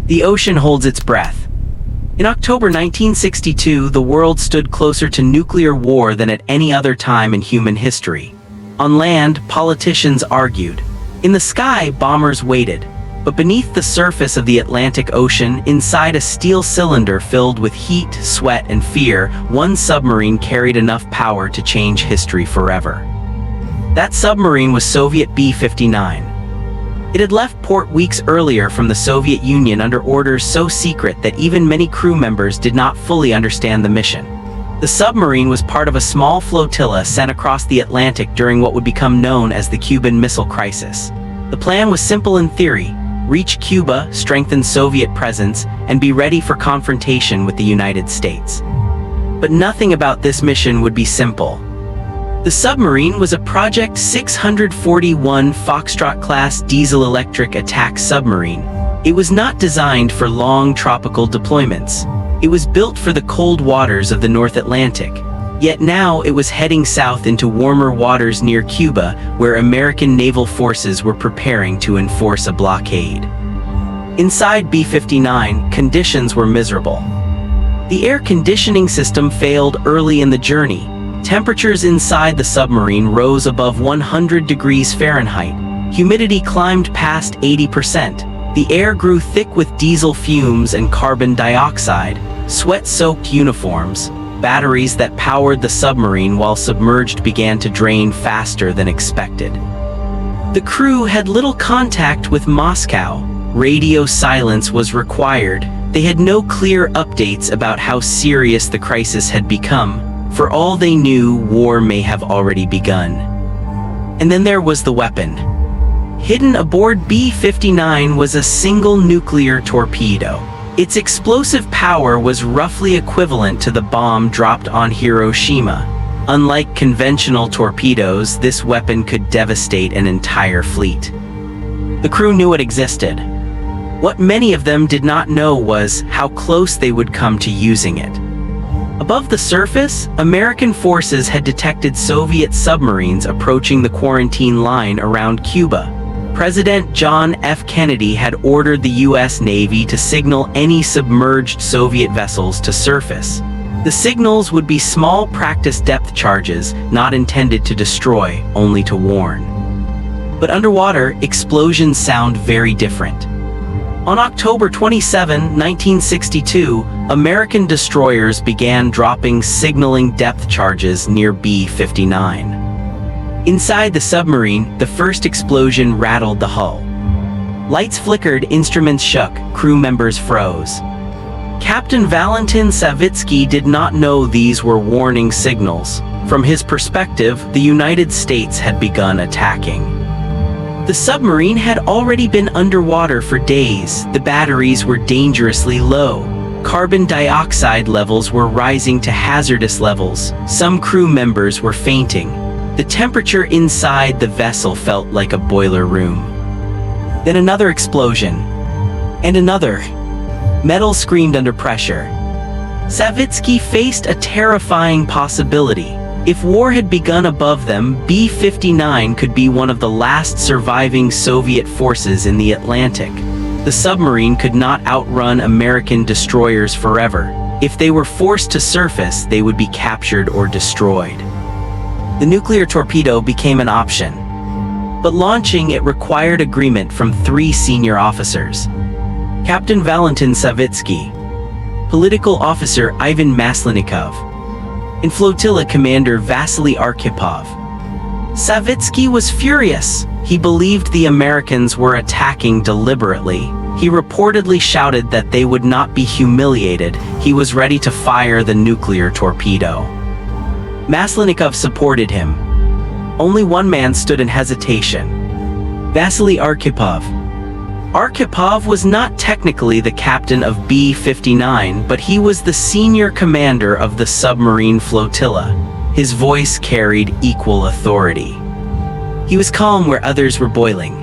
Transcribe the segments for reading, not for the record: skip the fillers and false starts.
The ocean holds its breath. In October 1962, the world stood closer to nuclear war than at any other time in human history. On land, politicians argued. In the sky, bombers waited. But beneath the surface of the Atlantic Ocean, inside a steel cylinder filled with heat, sweat, and fear, one submarine carried enough power to change history forever. That submarine was Soviet B-59. It had left port weeks earlier from the Soviet Union under orders so secret that even many crew members did not fully understand the mission. The submarine was part of a small flotilla sent across the Atlantic during what would become known as the Cuban Missile Crisis. The plan was simple in theory: reach Cuba, strengthen Soviet presence, and be ready for confrontation with the United States. But nothing about this mission would be simple. The submarine was a Project 641 Foxtrot-class diesel-electric attack submarine. It was not designed for long tropical deployments. It was built for the cold waters of the North Atlantic. Yet now it was heading south into warmer waters near Cuba, where American naval forces were preparing to enforce a blockade. Inside B-59, conditions were miserable. The air conditioning system failed early in the journey. Temperatures inside the submarine rose above 100 degrees Fahrenheit. Humidity climbed past 80%. The air grew thick with diesel fumes and carbon dioxide, sweat-soaked uniforms. Batteries that powered the submarine while submerged began to drain faster than expected. The crew had little contact with Moscow. Radio silence was required. They had no clear updates about how serious the crisis had become. For all they knew, war may have already begun. And then there was the weapon. Hidden aboard B-59 was a single nuclear torpedo. Its explosive power was roughly equivalent to the bomb dropped on Hiroshima. Unlike conventional torpedoes, this weapon could devastate an entire fleet. The crew knew it existed. What many of them did not know was how close they would come to using it. Above the surface, American forces had detected Soviet submarines approaching the quarantine line around Cuba. President John F. Kennedy had ordered the U.S. Navy to signal any submerged Soviet vessels to surface. The signals would be small practice depth charges, not intended to destroy, only to warn. But underwater, explosions sound very different. On October 27, 1962, American destroyers began dropping signaling depth charges near B-59. Inside the submarine, the first explosion rattled the hull. Lights flickered, instruments shook, crew members froze. Captain Valentin Savitsky did not know these were warning signals. From his perspective, the United States had begun attacking. The submarine had already been underwater for days. The batteries were dangerously low. Carbon dioxide levels were rising to hazardous levels. Some crew members were fainting. The temperature inside the vessel felt like a boiler room. Then another explosion. And another. Metal screamed under pressure. Savitsky faced a terrifying possibility. If war had begun above them, B-59 could be one of the last surviving Soviet forces in the Atlantic. The submarine could not outrun American destroyers forever. If they were forced to surface, they would be captured or destroyed. The nuclear torpedo became an option. But launching it required agreement from 3 senior officers. Captain Valentin Savitsky, Political Officer Ivan Maslenikov, and Flotilla Commander Vasily Arkhipov. Savitsky was furious. He believed the Americans were attacking deliberately. He reportedly shouted that they would not be humiliated. He was ready to fire the nuclear torpedo. Maslenikov supported him. Only one man stood in hesitation: Vasily Arkhipov. Arkhipov was not technically the captain of B-59, but he was the senior commander of the submarine flotilla. His voice carried equal authority. He was calm where others were boiling.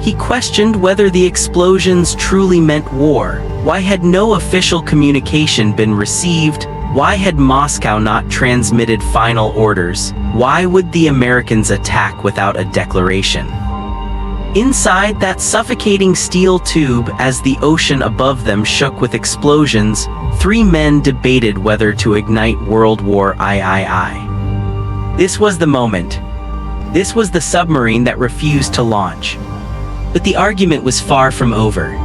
He questioned whether the explosions truly meant war. Why had no official communication been received? Why had Moscow not transmitted final orders? Why would the Americans attack without a declaration? Inside that suffocating steel tube, as the ocean above them shook with explosions, three men debated whether to ignite World War III. This was the moment. This was the submarine that refused to launch. But the argument was far from over.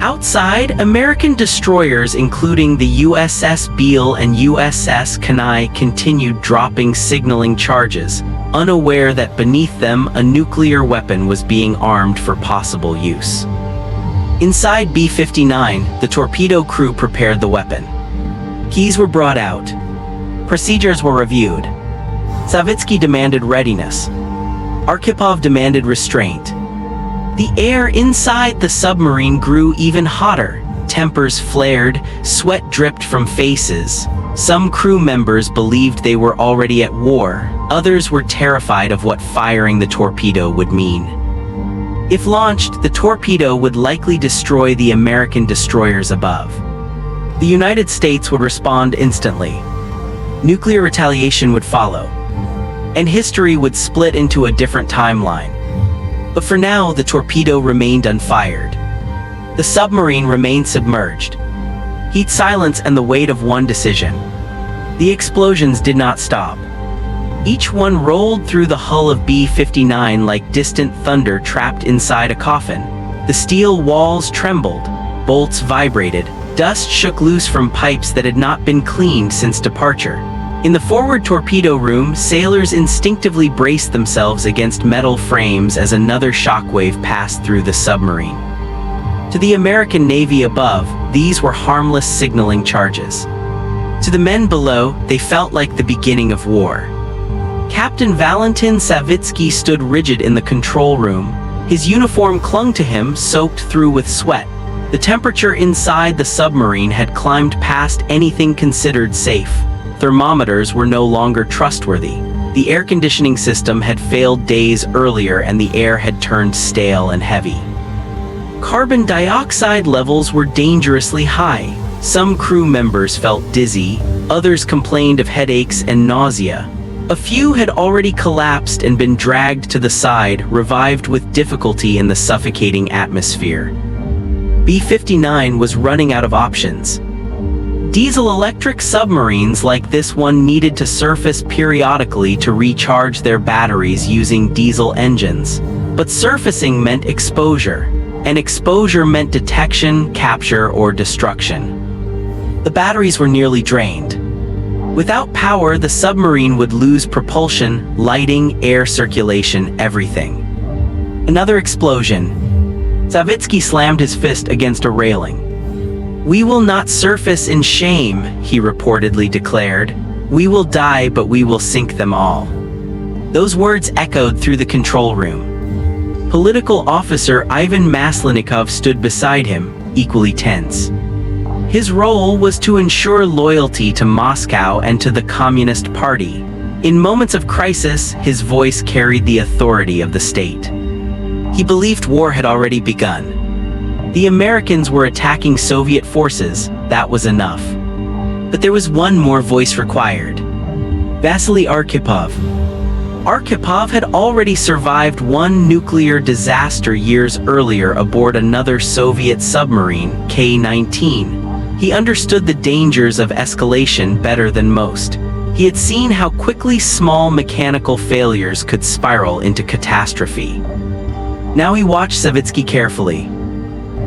Outside, American destroyers including the USS Beale and USS Kenai continued dropping signaling charges, unaware that beneath them a nuclear weapon was being armed for possible use. Inside B-59, the torpedo crew prepared the weapon. Keys were brought out. Procedures were reviewed. Savitsky demanded readiness. Arkhipov demanded restraint. The air inside the submarine grew even hotter. Tempers flared, sweat dripped from faces. Some crew members believed they were already at war. Others were terrified of what firing the torpedo would mean. If launched, the torpedo would likely destroy the American destroyers above. The United States would respond instantly. Nuclear retaliation would follow. And history would split into a different timeline. But for now, the torpedo remained unfired. The submarine remained submerged. Heat, silence, and the weight of one decision. The explosions did not stop. Each one rolled through the hull of B-59 like distant thunder trapped inside a coffin. The steel walls trembled, bolts vibrated, dust shook loose from pipes that had not been cleaned since departure. In the forward torpedo room, sailors instinctively braced themselves against metal frames as another shockwave passed through the submarine. To the American Navy above, these were harmless signaling charges. To the men below, they felt like the beginning of war. Captain Valentin Savitsky stood rigid in the control room. His uniform clung to him, soaked through with sweat. The temperature inside the submarine had climbed past anything considered safe. Thermometers were no longer trustworthy. The air conditioning system had failed days earlier and the air had turned stale and heavy. Carbon dioxide levels were dangerously high. Some crew members felt dizzy, others complained of headaches and nausea. A few had already collapsed and been dragged to the side, revived with difficulty in the suffocating atmosphere. B-59 was running out of options. Diesel-electric submarines like this one needed to surface periodically to recharge their batteries using diesel engines. But surfacing meant exposure, and exposure meant detection, capture, or destruction. The batteries were nearly drained. Without power, the submarine would lose propulsion, lighting, air circulation, everything. Another explosion. Savitsky slammed his fist against a railing. "We will not surface in shame," he reportedly declared. "We will die, but we will sink them all." Those words echoed through the control room. Political officer Ivan Maslenikov stood beside him, equally tense. His role was to ensure loyalty to Moscow and to the Communist Party. In moments of crisis, his voice carried the authority of the state. He believed war had already begun. The Americans were attacking Soviet forces, that was enough. But there was one more voice required. Vasily Arkhipov. Arkhipov had already survived one nuclear disaster years earlier aboard another Soviet submarine, K-19. He understood the dangers of escalation better than most. He had seen how quickly small mechanical failures could spiral into catastrophe. Now he watched Savitsky carefully.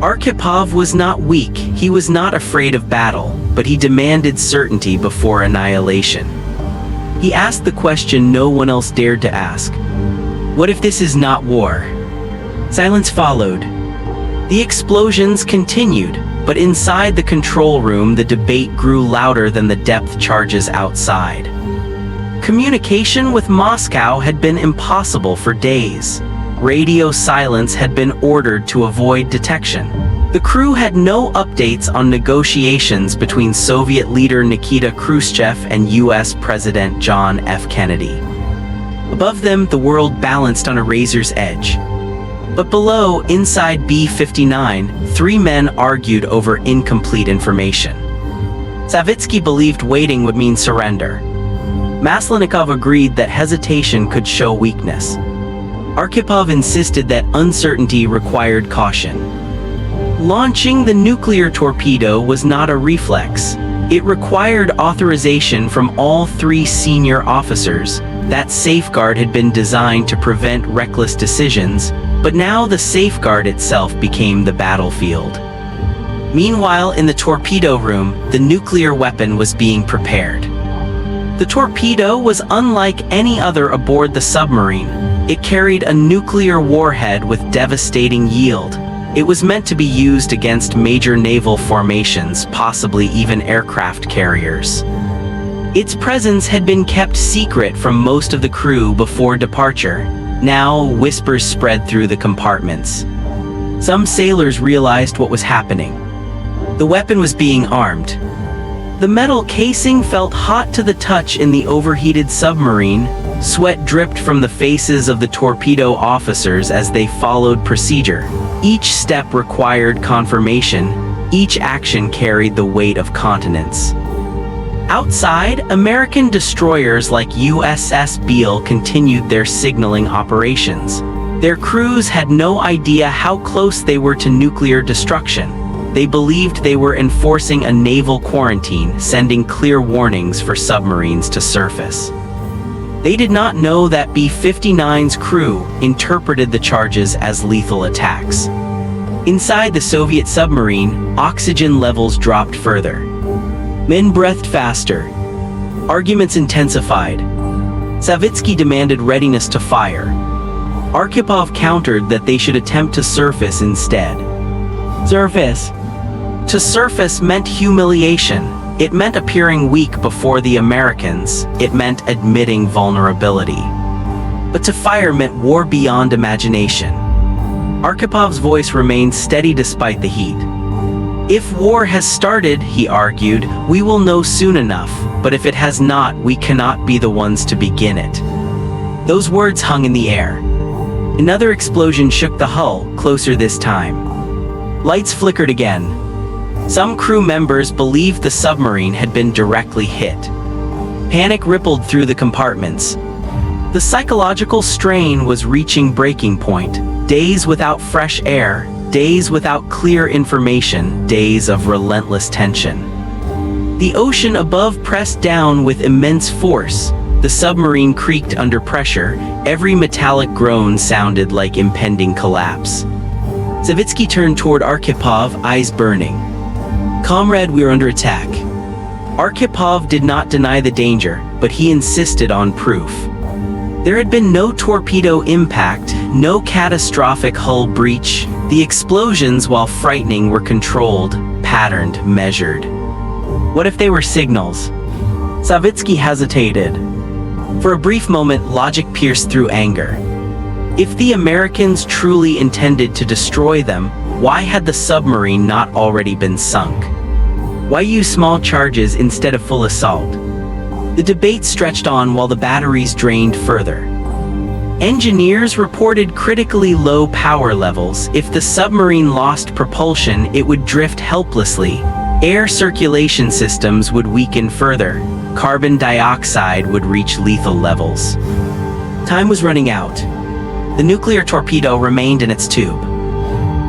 Arkhipov was not weak, he was not afraid of battle, but he demanded certainty before annihilation. He asked the question no one else dared to ask. What if this is not war? Silence followed. The explosions continued, but inside the control room the debate grew louder than the depth charges outside. Communication with Moscow had been impossible for days. Radio silence had been ordered to avoid detection. The crew had no updates on negotiations between Soviet leader Nikita Khrushchev and US President John F. Kennedy. Above them, the world balanced on a razor's edge. But below, inside B-59, three men argued over incomplete information. Savitsky believed waiting would mean surrender. Maslenikov agreed that hesitation could show weakness. Arkhipov insisted that uncertainty required caution. Launching the nuclear torpedo was not a reflex. It required authorization from all three senior officers. That safeguard had been designed to prevent reckless decisions, but now the safeguard itself became the battlefield. Meanwhile, in the torpedo room, the nuclear weapon was being prepared. The torpedo was unlike any other aboard the submarine. It carried a nuclear warhead with devastating yield. It was meant to be used against major naval formations, possibly even aircraft carriers. Its presence had been kept secret from most of the crew before departure. Now, whispers spread through the compartments. Some sailors realized what was happening. The weapon was being armed. The metal casing felt hot to the touch in the overheated submarine. Sweat dripped from the faces of the torpedo officers as they followed procedure. Each step required confirmation. Each action carried the weight of continents. Outside, American destroyers like USS Beale continued their signaling operations. Their crews had no idea how close they were to nuclear destruction. They believed they were enforcing a naval quarantine, sending clear warnings for submarines to surface. They did not know that B-59's crew interpreted the charges as lethal attacks. Inside the Soviet submarine, oxygen levels dropped further. Men breathed faster. Arguments intensified. Savitsky demanded readiness to fire. Arkhipov countered that they should attempt to surface instead. Surface. To surface meant humiliation. It meant appearing weak before the Americans. It meant admitting vulnerability. But to fire meant war beyond imagination. Arkhipav's voice remained steady despite the heat. If war has started, he argued, we will know soon enough, but if it has not, we cannot be the ones to begin it. Those words hung in the air. Another explosion shook the hull, closer this time. Lights flickered again. Some crew members believed the submarine had been directly hit. Panic rippled through the compartments. The psychological strain was reaching breaking point. Days without fresh air, days without clear information, days of relentless tension. The ocean above pressed down with immense force. The submarine creaked under pressure. Every metallic groan sounded like impending collapse. Savitsky turned toward Arkhipov, eyes burning. Comrade, we're under attack. Arkhipov did not deny the danger, but he insisted on proof. There had been no torpedo impact, no catastrophic hull breach. The explosions, while frightening, were controlled, patterned, measured. What if they were signals? Savitsky hesitated. For a brief moment, logic pierced through anger. If the Americans truly intended to destroy them, why had the submarine not already been sunk? Why use small charges instead of full assault? The debate stretched on while the batteries drained further. Engineers reported critically low power levels. If the submarine lost propulsion, it would drift helplessly. Air circulation systems would weaken further. Carbon dioxide would reach lethal levels. Time was running out. The nuclear torpedo remained in its tube.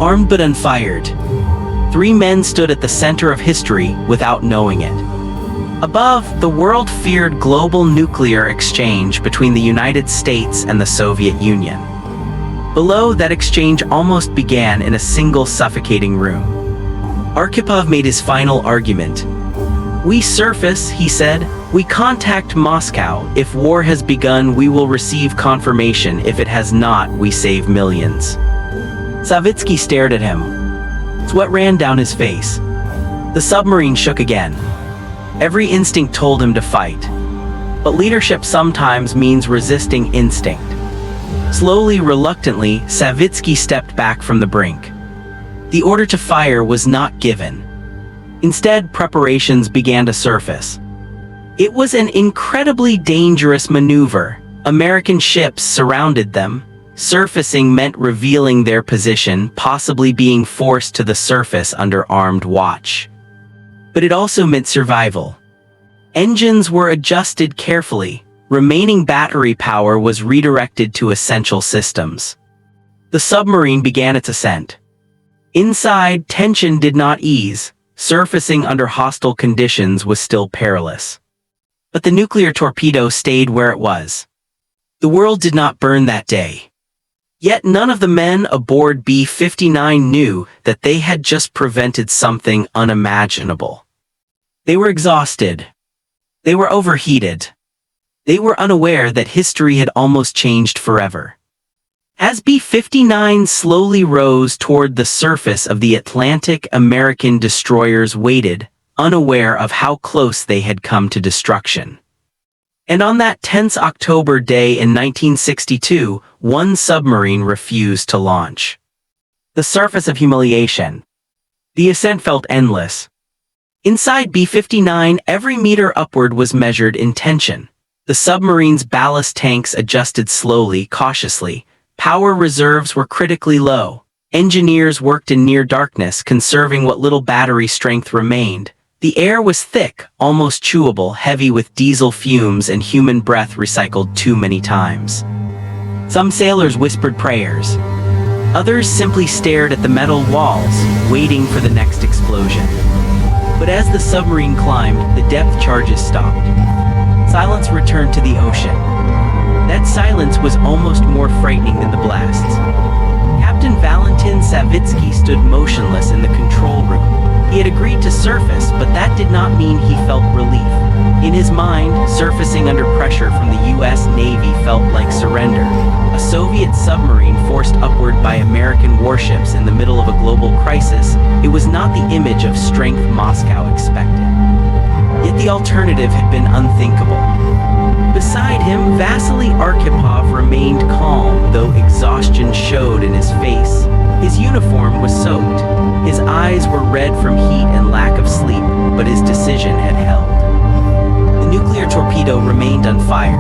Armed but unfired. 3 men stood at the center of history without knowing it. Above, the world feared global nuclear exchange between the United States and the Soviet Union. Below, that exchange almost began in a single suffocating room. Arkhipov made his final argument. We surface, he said. We contact Moscow. If war has begun, we will receive confirmation. If it has not, we save millions. Savitsky stared at him. Sweat ran down his face. The submarine shook again. Every instinct told him to fight. But leadership sometimes means resisting instinct. Slowly, reluctantly, Savitsky stepped back from the brink. The order to fire was not given. Instead, preparations began to surface. It was an incredibly dangerous maneuver. American ships surrounded them. Surfacing meant revealing their position, possibly being forced to the surface under armed watch. But it also meant survival. Engines were adjusted carefully. Remaining battery power was redirected to essential systems. The submarine began its ascent. Inside, tension did not ease. Surfacing under hostile conditions was still perilous. But the nuclear torpedo stayed where it was. The world did not burn that day. Yet none of the men aboard B-59 knew that they had just prevented something unimaginable. They were exhausted. They were overheated. They were unaware that history had almost changed forever. As B-59 slowly rose toward the surface of the Atlantic, American destroyers waited, unaware of how close they had come to destruction. And on that tense October day in 1962, one submarine refused to launch. The surface of humiliation. The ascent felt endless. Inside B-59, every meter upward was measured in tension. The submarine's ballast tanks adjusted slowly, cautiously. Power reserves were critically low. Engineers worked in near darkness, conserving what little battery strength remained. The air was thick, almost chewable, heavy with diesel fumes and human breath recycled too many times. Some sailors whispered prayers. Others simply stared at the metal walls, waiting for the next explosion. But as the submarine climbed, the depth charges stopped. Silence returned to the ocean. That silence was almost more frightening than the blasts. Captain Valentin Savitsky stood motionless in the control room. He had agreed to surface, but that did not mean he felt relief. In his mind, surfacing under pressure from the U.S. Navy felt like surrender. A Soviet submarine forced upward by American warships in the middle of a global crisis, it was not the image of strength Moscow expected. Yet the alternative had been unthinkable. Beside him, Vasily Arkhipov remained calm, though exhaustion showed in his face. His uniform was soaked. His eyes were red from heat and lack of sleep, but his decision had held. The nuclear torpedo remained on fire.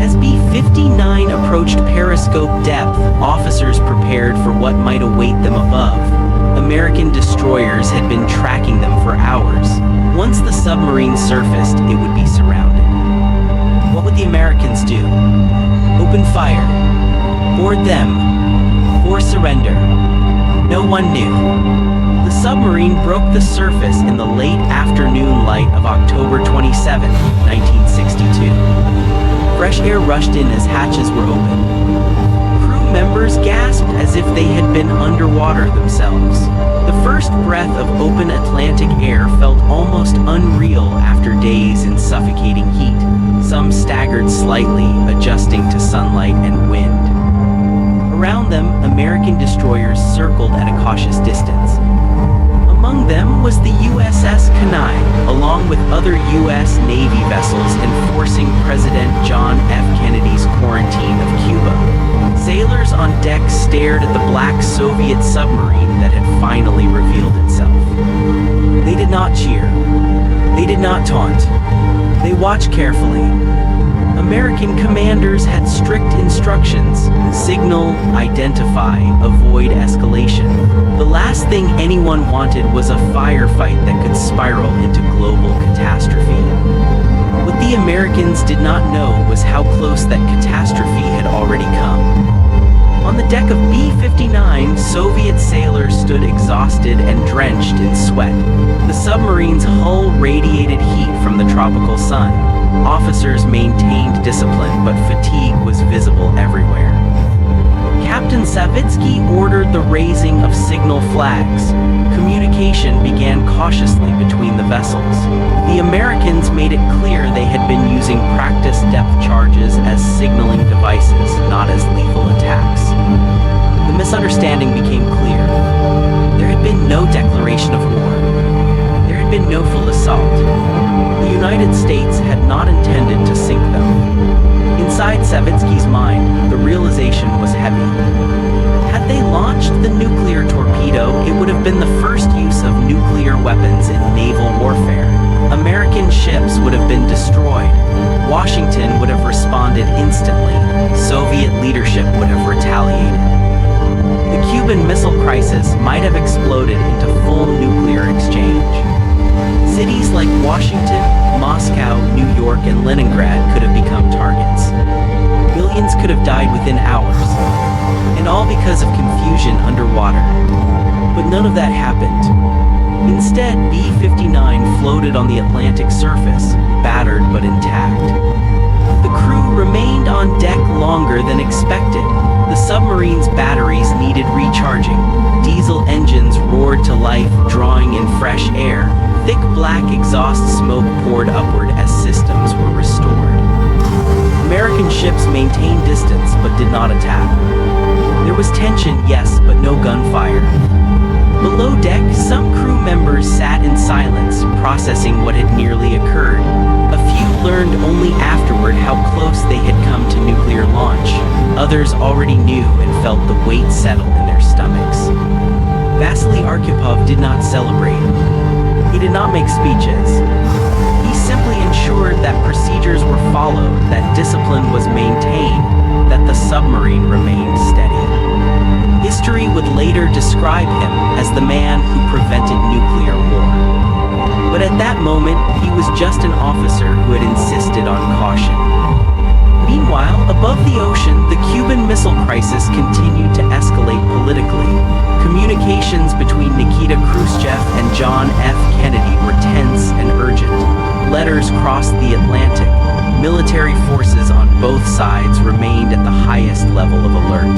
As B-59 approached periscope depth, officers prepared for what might await them above. American destroyers had been tracking them for hours. Once the submarine surfaced, it would be surrounded. What would the Americans do? Open fire? Board them? Or surrender? No one knew. The submarine broke the surface in the late afternoon light of October 27, 1962. Fresh air rushed in as hatches were opened. Crew members gasped as if they had been underwater themselves. The first breath of open Atlantic air felt almost unreal after days in suffocating heat. Some staggered slightly, adjusting to sunlight and wind. Around them, American destroyers circled at a cautious distance. Among them was the USS Kenai, along with other U.S. Navy vessels enforcing President John F. Kennedy's quarantine of Cuba. Sailors on deck stared at the black Soviet submarine that had finally revealed itself. They did not cheer. They did not taunt. They watched carefully. American commanders had strict instructions: signal, identify, avoid escalation. The last thing anyone wanted was a firefight that could spiral into global catastrophe. What the Americans did not know was how close that catastrophe had already come. On the deck of B-59, Soviet sailors stood exhausted and drenched in sweat. The submarine's hull radiated heat from the tropical sun. Officers maintained discipline, but fatigue was visible everywhere. Captain Savitsky ordered the raising of signal flags. Communication began cautiously between the vessels. The Americans made it clear they had been using practice depth charges as signaling devices, not as lethal attacks. The misunderstanding became clear. There had been no declaration of war. There had been no full assault. The United States had not intended to sink them. Inside Savitsky's mind, the realization was heavy. Had they launched the nuclear torpedo, it would have been the first use of nuclear weapons in naval warfare. American ships would have been destroyed. Washington would have responded instantly. Soviet leadership would have retaliated. The Cuban Missile Crisis might have exploded into full nuclear exchange. Cities like Washington, Moscow, New York, and Leningrad could have become fusion underwater. But none of that happened. Instead, B-59 floated on the Atlantic surface, battered but intact. The crew remained on deck longer than expected. The submarine's batteries needed recharging. Diesel engines roared to life, drawing in fresh air. Thick black exhaust smoke poured upward as systems were restored. American ships maintained distance but did not attack. There was tension, yes, but no gunfire. Below deck, some crew members sat in silence, processing what had nearly occurred. A few learned only afterward how close they had come to nuclear launch. Others already knew and felt the weight settle in their stomachs. Vasily Arkhipov did not celebrate. He did not make speeches. He simply ensured that procedures were followed, that discipline was maintained, that the submarine remained steady. History would later describe him as the man who prevented nuclear war. But at that moment, he was just an officer who had insisted on caution. Meanwhile, above the ocean, the Cuban Missile Crisis continued to escalate politically. Communications between Nikita Khrushchev and John F. Kennedy were tense and urgent. Letters crossed the Atlantic. Military forces on both sides remained at the highest level of alert.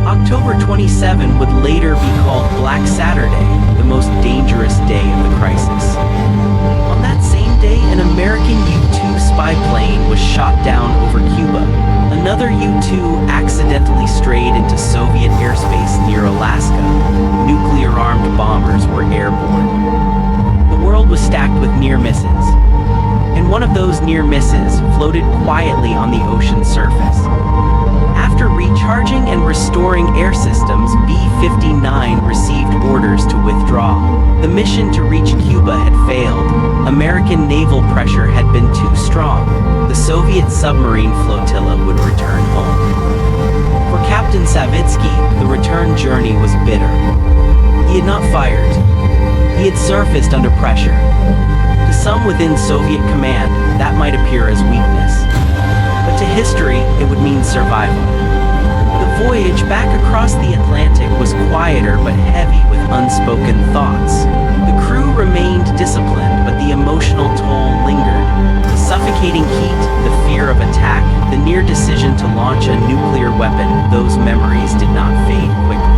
October 27 would later be called Black Saturday, the most dangerous day of the crisis. On that same day, an American U-2 spy plane was shot down over Cuba. Another U-2 accidentally strayed into Soviet airspace near Alaska. Nuclear-armed bombers were airborne. The world was stacked with near misses. And one of those near misses floated quietly on the ocean surface. After recharging and restoring air systems, B-59 received orders to withdraw. The mission to reach Cuba had failed. American naval pressure had been too strong. The Soviet submarine flotilla would return home. For Captain Savitsky, the return journey was bitter. He had not fired. He had surfaced under pressure. To some within Soviet command, that might appear as weakness. But to history, it would mean survival. The voyage back across the Atlantic was quieter but heavy with unspoken thoughts. The crew remained disciplined, but the emotional toll lingered. The suffocating heat, the fear of attack, the near decision to launch a nuclear weapon, those memories did not fade quickly.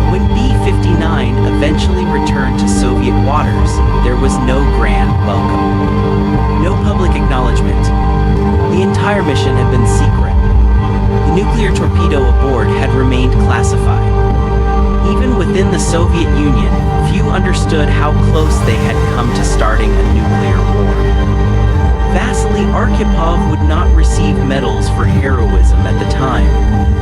When B-59 eventually returned to Soviet waters, there was no grand welcome. No public acknowledgement. The entire mission had been secret. The nuclear torpedo aboard had remained classified. Even within the Soviet Union, few understood how close they had come to starting a nuclear war. Vasily Arkhipov would not receive medals for heroism at the time.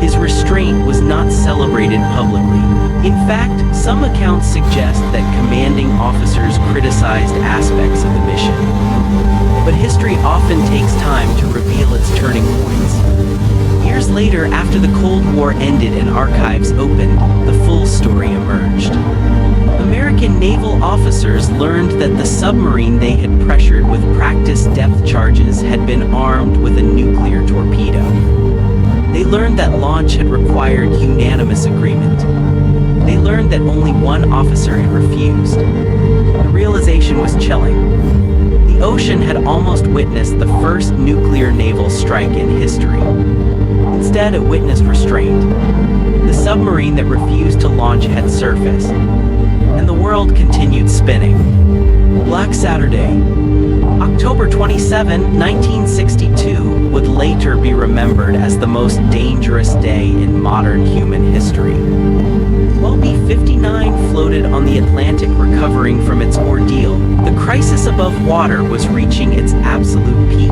His restraint was not celebrated publicly. In fact, some accounts suggest that commanding officers criticized aspects of the mission. But history often takes time to reveal its turning points. Years later, after the Cold War ended and archives opened, the full story emerged. American naval officers learned that the submarine they had pressured with practice depth charges had been armed with a nuclear torpedo. They learned that launch had required unanimous agreement. They learned that only one officer had refused. The realization was chilling. The ocean had almost witnessed the first nuclear naval strike in history. Instead, it witnessed restraint. The submarine that refused to launch had surfaced, and the world continued spinning. Black Saturday, October 27, 1962, would later be remembered as the most dangerous day in modern human history. While B-59 floated on the Atlantic recovering from its ordeal, the crisis above water was reaching its absolute peak.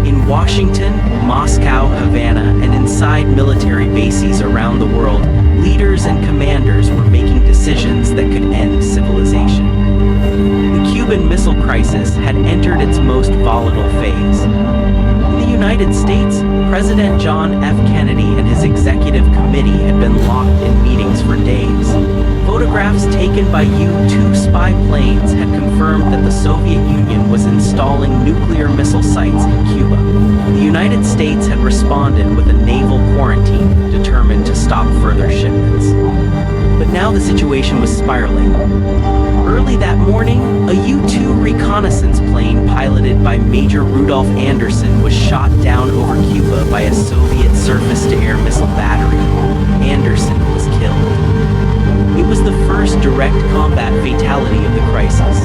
In Washington, Moscow, Havana, and inside military bases around the world, leaders and commanders were making decisions that could end civilization. The Cuban Missile Crisis had entered its most volatile phase. In the United States, President John F. Kennedy and his executive committee had been locked in meetings for days. Photographs taken by U-2 spy planes had confirmed that the Soviet Union was installing nuclear missile sites in Cuba. The United States had responded with a naval quarantine, determined determined to stop further shipments. But now the situation was spiraling. Early that morning, a U-2 reconnaissance plane piloted by Major Rudolf Anderson was shot down over Cuba by a Soviet surface-to-air missile battery. Anderson was killed. It was the first direct combat fatality of the crisis.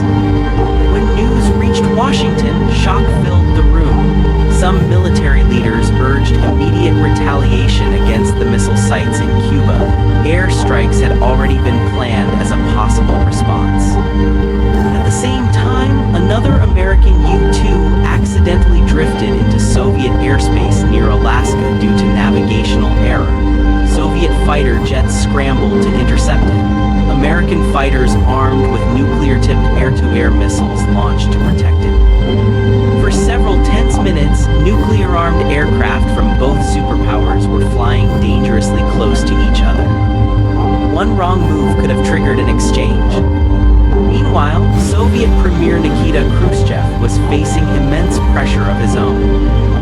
When news reached Washington, shock filled the room. Some military leaders urged immediate retaliation against the missile sites in Cuba. Airstrikes had already been planned as a possible response. At the same time, another American U-2 accidentally drifted into Soviet airspace near Alaska due to navigational error. Soviet fighter jets scrambled to intercept it. American fighters armed with nuclear-tipped air-to-air missiles launched to protect it. For several tense minutes, nuclear-armed aircraft from both superpowers were flying dangerously close to each other. One wrong move could have triggered an exchange. Meanwhile, Soviet Premier Nikita Khrushchev was facing immense pressure of his own.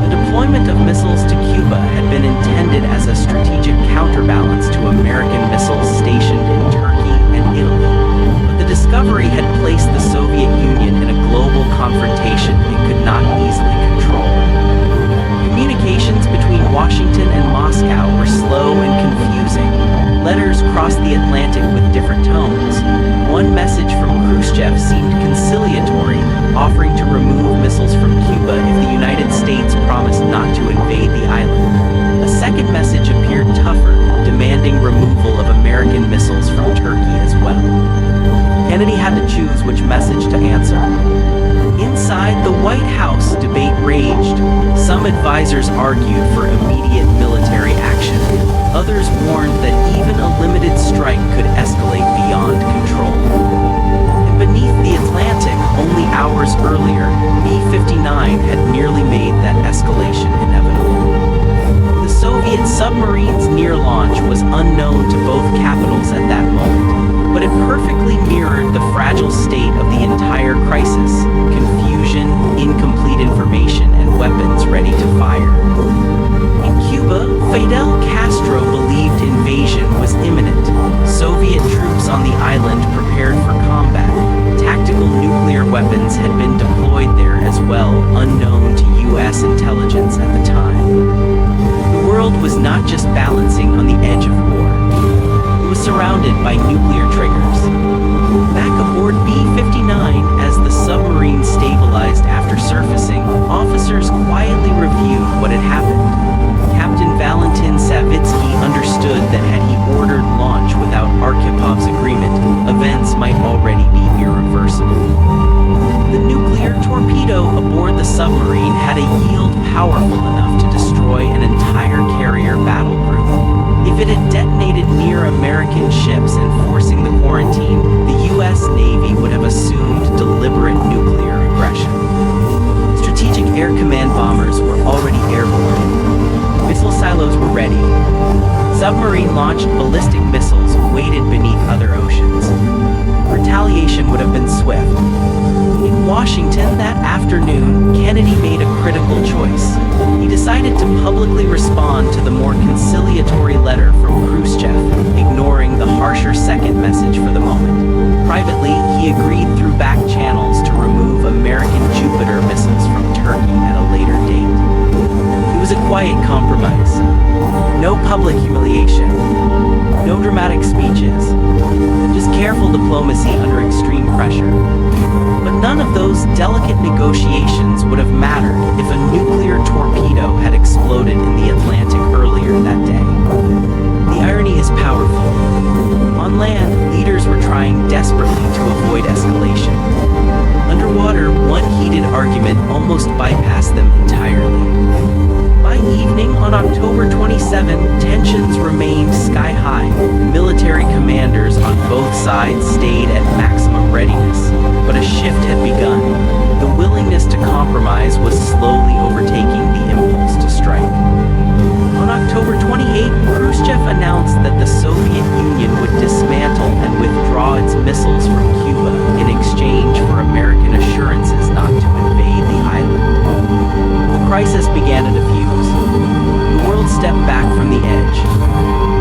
The deployment of missiles to Cuba had been intended as a strategic counterbalance to American missiles stationed in Turkey and Italy. But the discovery had placed the Soviet Union in a global confrontation it could not easily control. Communications between Washington and Moscow were slow and confusing. Letters crossed the Atlantic with different tones. One message from Khrushchev seemed conciliatory, offering to remove missiles from Cuba if the United States promised not to invade the island. A second message appeared tougher, demanding removal of American missiles from Turkey as well. Kennedy had to choose which message to answer. Inside the White House, debate raged. Some advisors argued for immediate military action. Others warned that even a limited strike could escalate beyond control. And beneath the Atlantic, only hours earlier, B-59 had nearly made that escalation inevitable. The Soviet submarine's near launch was unknown to both capitals at that moment, but it perfectly mirrored the fragile state of the entire crisis: confusion, incomplete information, and weapons ready to fire. In Cuba, Fidel Castro believed invasion was imminent. Soviet troops on the island prepared for combat. Tactical nuclear weapons had been deployed there as well, unknown to U.S. intelligence at the time. The world was not just balancing on the edge of war. It was surrounded by nuclear triggers. Back aboard B-59, as the submarine stabilized after surfacing, officers quietly reviewed what had happened. Captain Valentin Savitsky understood that had he ordered launch without Arkhipav's agreement, events might already be irreversible. The nuclear torpedo aboard the submarine had a yield powerful enough to destroy an entire carrier battle group. If it had detonated near American ships enforcing the quarantine, the U.S. Navy would have assumed deliberate nuclear aggression. Strategic Air Command bombers were already airborne. Missile silos were ready. Submarine-launched ballistic missiles waited beneath other oceans. Retaliation would have been swift. In Washington that afternoon, Kennedy made a critical choice. He decided to publicly respond to the more conciliatory letter from Khrushchev, ignoring the harsher second message for the moment. Privately, he agreed through back channels to remove American Jupiter missiles from Turkey at a later date. It was a quiet compromise. No public humiliation. No dramatic speeches. Just careful diplomacy under extreme pressure. But none of those delicate negotiations would have mattered if a nuclear torpedo had exploded in the Atlantic earlier that day. The irony is powerful. On land, leaders were trying desperately to avoid escalation. Underwater, one heated argument almost bypassed them entirely. By evening on October 27, tensions remained sky-high. Military commanders on both sides stayed at maximum readiness, but a shift had begun. The willingness to compromise was slowly overtaking the impulse to strike. On October 28, Khrushchev announced that the Soviet Union would dismantle and withdraw its missiles from Cuba in exchange for American assurances not to invade the island. The crisis began to diffuse. The world stepped back from the edge.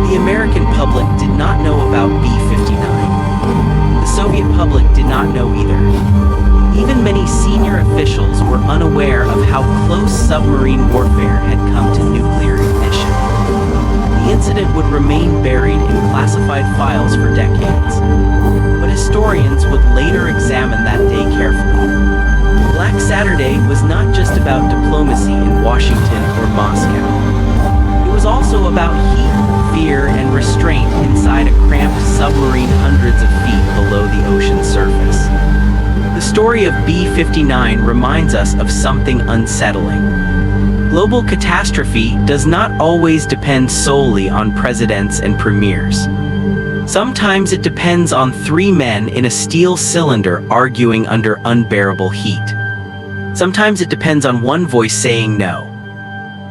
not know either. Even many senior officials were unaware of how close submarine warfare had come to nuclear ignition. The incident would remain buried in classified files for decades, but historians would later examine that day carefully. Black Saturday was not just about diplomacy in Washington or Moscow. It was also about heat, fear, and restraint inside a cramped submarine hundreds of feet below the ocean's surface. The story of B-59 reminds us of something unsettling. Global catastrophe does not always depend solely on presidents and premiers. Sometimes it depends on three men in a steel cylinder arguing under unbearable heat. Sometimes it depends on one voice saying no.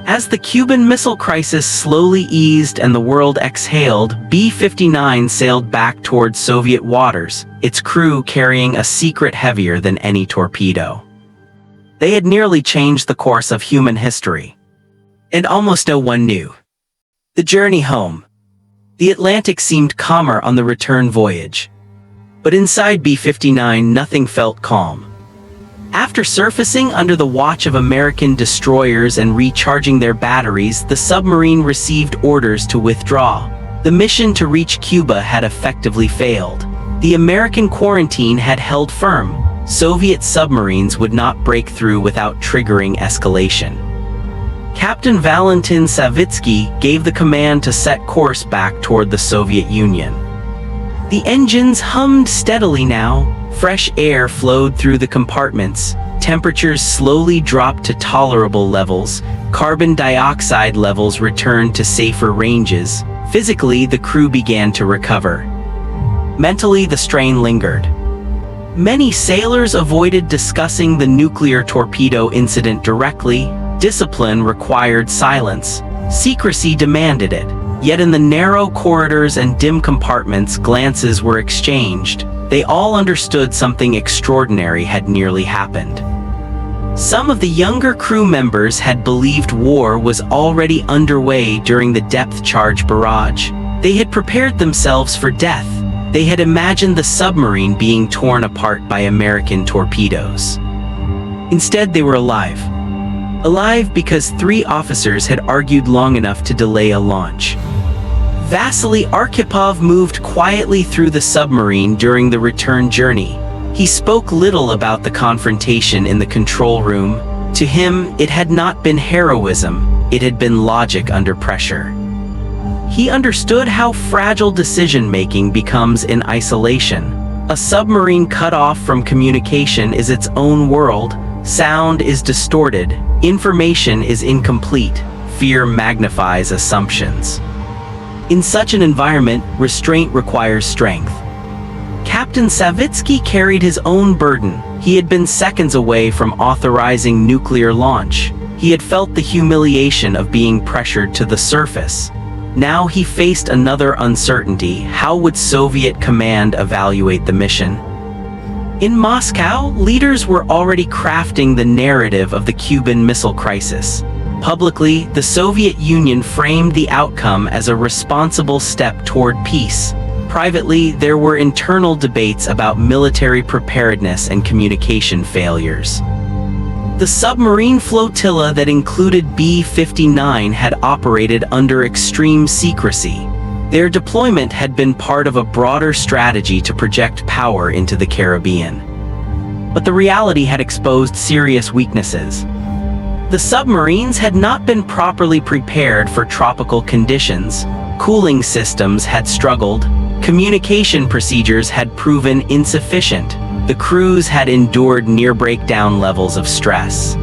As the Cuban Missile Crisis slowly eased and the world exhaled, B-59 sailed back towards Soviet waters, its crew carrying a secret heavier than any torpedo. They had nearly changed the course of human history. And almost no one knew. The journey home. The Atlantic seemed calmer on the return voyage. But inside B-59 nothing felt calm. After surfacing under the watch of American destroyers and recharging their batteries, the submarine received orders to withdraw. The mission to reach Cuba had effectively failed. The American quarantine had held firm. Soviet submarines would not break through without triggering escalation. Captain Valentin Savitsky gave the command to set course back toward the Soviet Union. The engines hummed steadily now. Fresh air flowed through the compartments. Temperatures slowly dropped to tolerable levels. Carbon dioxide levels returned to safer ranges. Physically, the crew began to recover. Mentally, the strain lingered. Many sailors avoided discussing the nuclear torpedo incident directly. Discipline required silence. Secrecy demanded it. Yet in the narrow corridors and dim compartments, glances were exchanged. They all understood something extraordinary had nearly happened. Some of the younger crew members had believed war was already underway during the depth charge barrage. They had prepared themselves for death. They had imagined the submarine being torn apart by American torpedoes. Instead, they were alive. Alive because three officers had argued long enough to delay a launch. Vasily Arkhipov moved quietly through the submarine during the return journey. He spoke little about the confrontation in the control room. To him, it had not been heroism, it had been logic under pressure. He understood how fragile decision-making becomes in isolation. A submarine cut off from communication is its own world. Sound is distorted. Information is incomplete. Fear magnifies assumptions. In such an environment, restraint requires strength. Captain Savitsky carried his own burden. He had been seconds away from authorizing nuclear launch. He had felt the humiliation of being pressured to the surface. Now he faced another uncertainty. How would Soviet command evaluate the mission? In Moscow, leaders were already crafting the narrative of the Cuban Missile Crisis. Publicly, the Soviet Union framed the outcome as a responsible step toward peace. Privately, there were internal debates about military preparedness and communication failures. The submarine flotilla that included B-59 had operated under extreme secrecy. Their deployment had been part of a broader strategy to project power into the Caribbean. But the reality had exposed serious weaknesses. The submarines had not been properly prepared for tropical conditions. Cooling systems had struggled. Communication procedures had proven insufficient. The crews had endured near-breakdown levels of stress.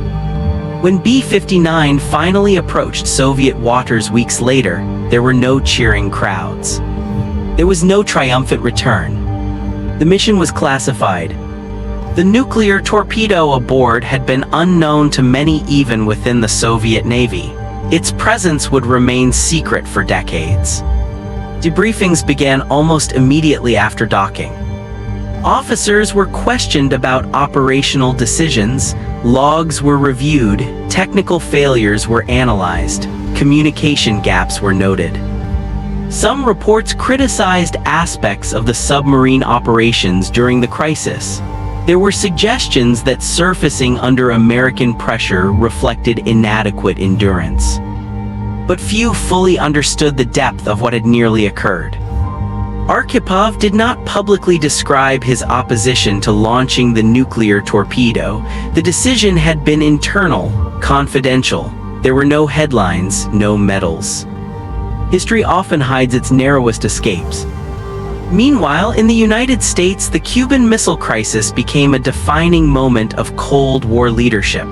When B-59 finally approached Soviet waters weeks later, there were no cheering crowds. There was no triumphant return. The mission was classified. The nuclear torpedo aboard had been unknown to many even within the Soviet Navy. Its presence would remain secret for decades. Debriefings began almost immediately after docking. Officers were questioned about operational decisions, logs were reviewed, technical failures were analyzed, communication gaps were noted. Some reports criticized aspects of the submarine operations during the crisis. There were suggestions that surfacing under American pressure reflected inadequate endurance. But few fully understood the depth of what had nearly occurred. Arkhipov did not publicly describe his opposition to launching the nuclear torpedo. The decision had been internal, confidential. There were no headlines, no medals. History often hides its narrowest escapes. Meanwhile, in the United States, the Cuban Missile Crisis became a defining moment of Cold War leadership.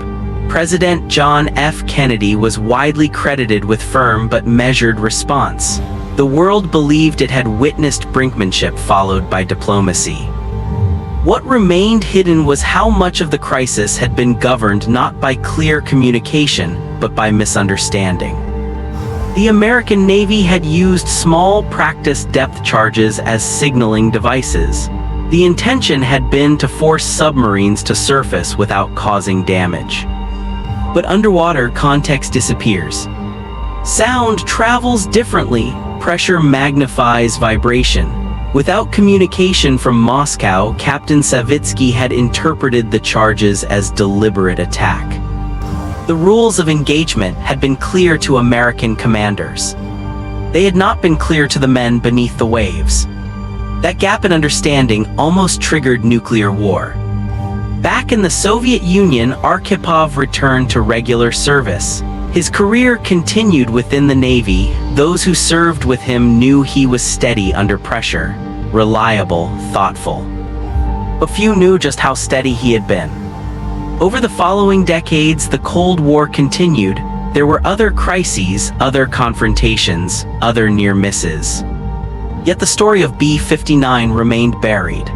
President John F. Kennedy was widely credited with firm but measured response. The world believed it had witnessed brinkmanship followed by diplomacy. What remained hidden was how much of the crisis had been governed not by clear communication, but by misunderstanding. The American Navy had used small practice depth charges as signaling devices. The intention had been to force submarines to surface without causing damage. But underwater, context disappears. Sound travels differently, pressure magnifies vibration. Without communication from Moscow, Captain Savitsky had interpreted the charges as deliberate attack. The rules of engagement had been clear to American commanders. They had not been clear to the men beneath the waves. That gap in understanding almost triggered nuclear war. Back in the Soviet Union, Arkhipov returned to regular service. His career continued within the Navy. Those who served with him knew he was steady under pressure, reliable, thoughtful. But few knew just how steady he had been. Over the following decades, the Cold War continued. There were other crises, other confrontations, other near misses. Yet the story of B-59 remained buried.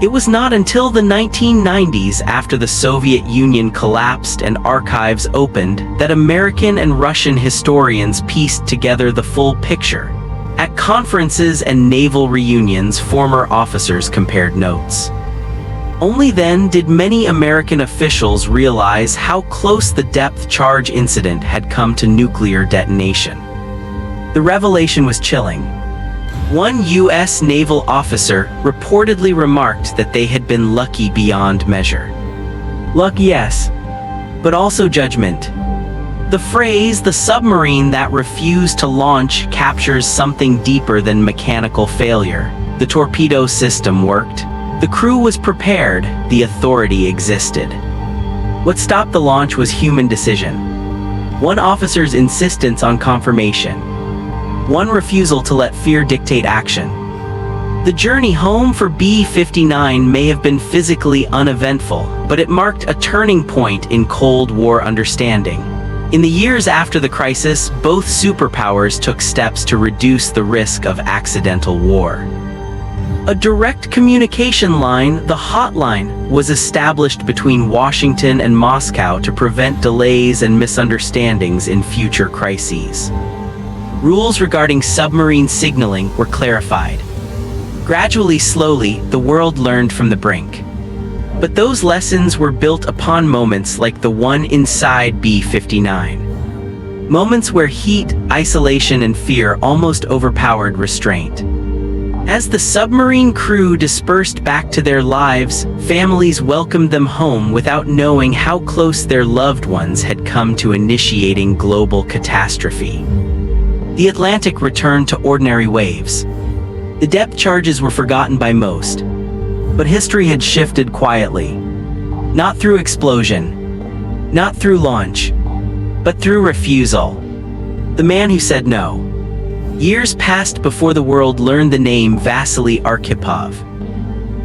It was not until the 1990s, after the Soviet Union collapsed and archives opened, that American and Russian historians pieced together the full picture. At conferences and naval reunions, former officers compared notes. Only then did many American officials realize how close the depth charge incident had come to nuclear detonation. The revelation was chilling. One U.S. naval officer reportedly remarked that they had been lucky beyond measure. Luck, yes, but also judgment. The phrase, "the submarine that refused to launch," captures something deeper than mechanical failure. The torpedo system worked. The crew was prepared, the authority existed. What stopped the launch was human decision. One officer's insistence on confirmation. One refusal to let fear dictate action. The journey home for B-59 may have been physically uneventful, but it marked a turning point in Cold War understanding. In the years after the crisis, both superpowers took steps to reduce the risk of accidental war. A direct communication line, the hotline, was established between Washington and Moscow to prevent delays and misunderstandings in future crises. Rules regarding submarine signaling were clarified. Gradually, slowly, the world learned from the brink. But those lessons were built upon moments like the one inside B-59. Moments where heat, isolation, and fear almost overpowered restraint. As the submarine crew dispersed back to their lives, families welcomed them home without knowing how close their loved ones had come to initiating global catastrophe. The Atlantic returned to ordinary waves. The depth charges were forgotten by most. But history had shifted quietly. Not through explosion, not through launch, but through refusal. The man who said no. Years passed before the world learned the name Vasily Arkhipov.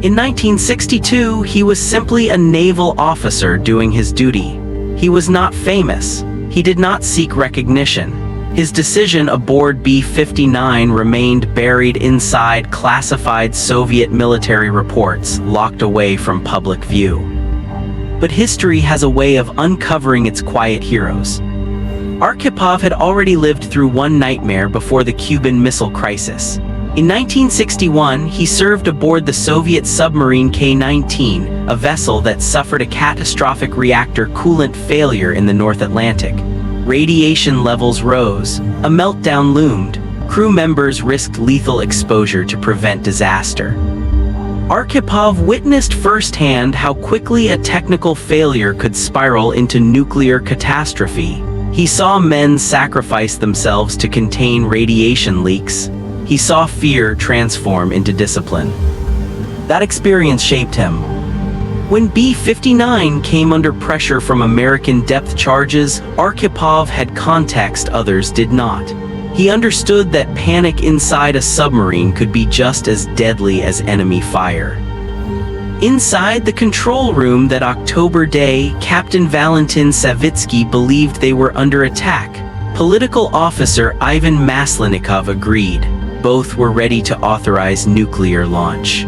In 1962, he was simply a naval officer doing his duty. He was not famous. He did not seek recognition. His decision aboard B-59 remained buried inside classified Soviet military reports, locked away from public view. But history has a way of uncovering its quiet heroes. Arkhipov had already lived through one nightmare before the Cuban Missile Crisis. In 1961, he served aboard the Soviet submarine K-19, a vessel that suffered a catastrophic reactor coolant failure in the North Atlantic. Radiation levels rose, a meltdown loomed, crew members risked lethal exposure to prevent disaster. Arkhipov witnessed firsthand how quickly a technical failure could spiral into nuclear catastrophe. He saw men sacrifice themselves to contain radiation leaks. He saw fear transform into discipline. That experience shaped him. When B-59 came under pressure from American depth charges, Arkhipov had context others did not. He understood that panic inside a submarine could be just as deadly as enemy fire. Inside the control room that October day, Captain Valentin Savitsky believed they were under attack. Political officer Ivan Maslenikov agreed. Both were ready to authorize nuclear launch.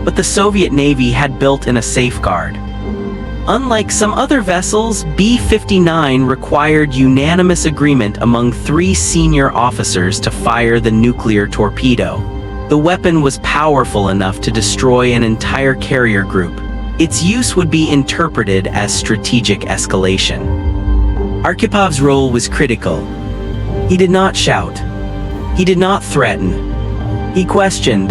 But the Soviet Navy had built in a safeguard. Unlike some other vessels, B-59 required unanimous agreement among 3 senior officers to fire the nuclear torpedo. The weapon was powerful enough to destroy an entire carrier group. Its use would be interpreted as strategic escalation. Arkhipav's role was critical. He did not shout. He did not threaten. He questioned.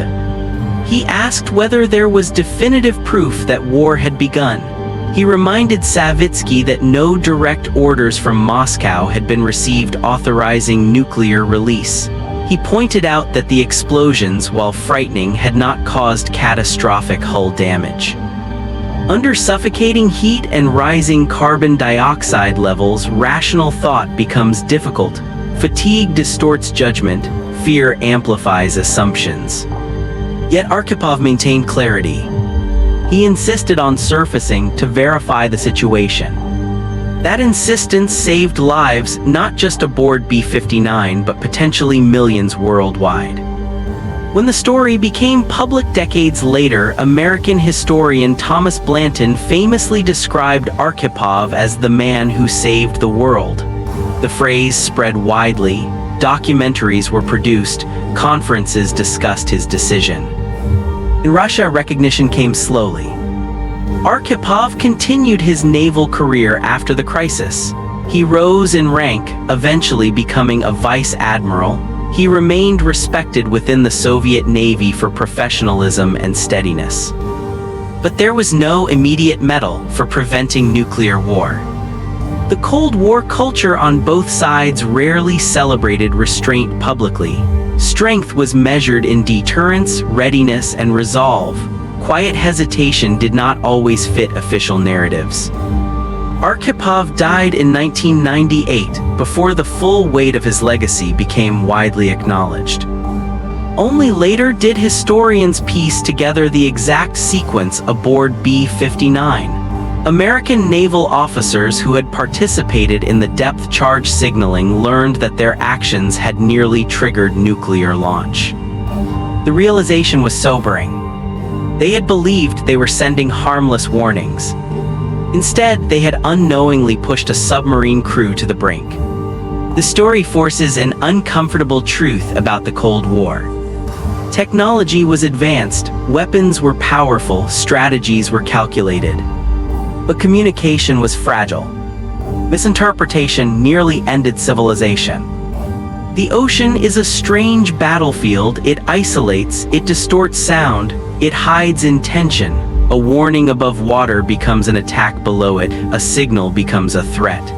He asked whether there was definitive proof that war had begun. He reminded Savitsky that no direct orders from Moscow had been received authorizing nuclear release. He pointed out that the explosions, while frightening, had not caused catastrophic hull damage. Under suffocating heat and rising carbon dioxide levels, rational thought becomes difficult. Fatigue distorts judgment, fear amplifies assumptions. Yet Arkhipov maintained clarity. He insisted on surfacing to verify the situation. That insistence saved lives not just aboard B-59, but potentially millions worldwide. When the story became public decades later, American historian Thomas Blanton famously described Arkhipov as the man who saved the world. The phrase spread widely, documentaries were produced, conferences discussed his decision. In Russia, recognition came slowly. Arkhipov continued his naval career after the crisis. He rose in rank, eventually becoming a vice admiral. He remained respected within the Soviet Navy for professionalism and steadiness. But there was no immediate medal for preventing nuclear war. The Cold War culture on both sides rarely celebrated restraint publicly. Strength was measured in deterrence, readiness, and resolve. Quiet hesitation did not always fit official narratives. Arkhipov died in 1998, before the full weight of his legacy became widely acknowledged. Only later did historians piece together the exact sequence aboard B-59. American naval officers who had participated in the depth charge signaling learned that their actions had nearly triggered nuclear launch. The realization was sobering. They had believed they were sending harmless warnings. Instead, they had unknowingly pushed a submarine crew to the brink. The story forces an uncomfortable truth about the Cold War. Technology was advanced, weapons were powerful, strategies were calculated. But communication was fragile. Misinterpretation nearly ended civilization. The ocean is a strange battlefield. It isolates, it distorts sound, it hides intention. A warning above water becomes an attack below it, a signal becomes a threat.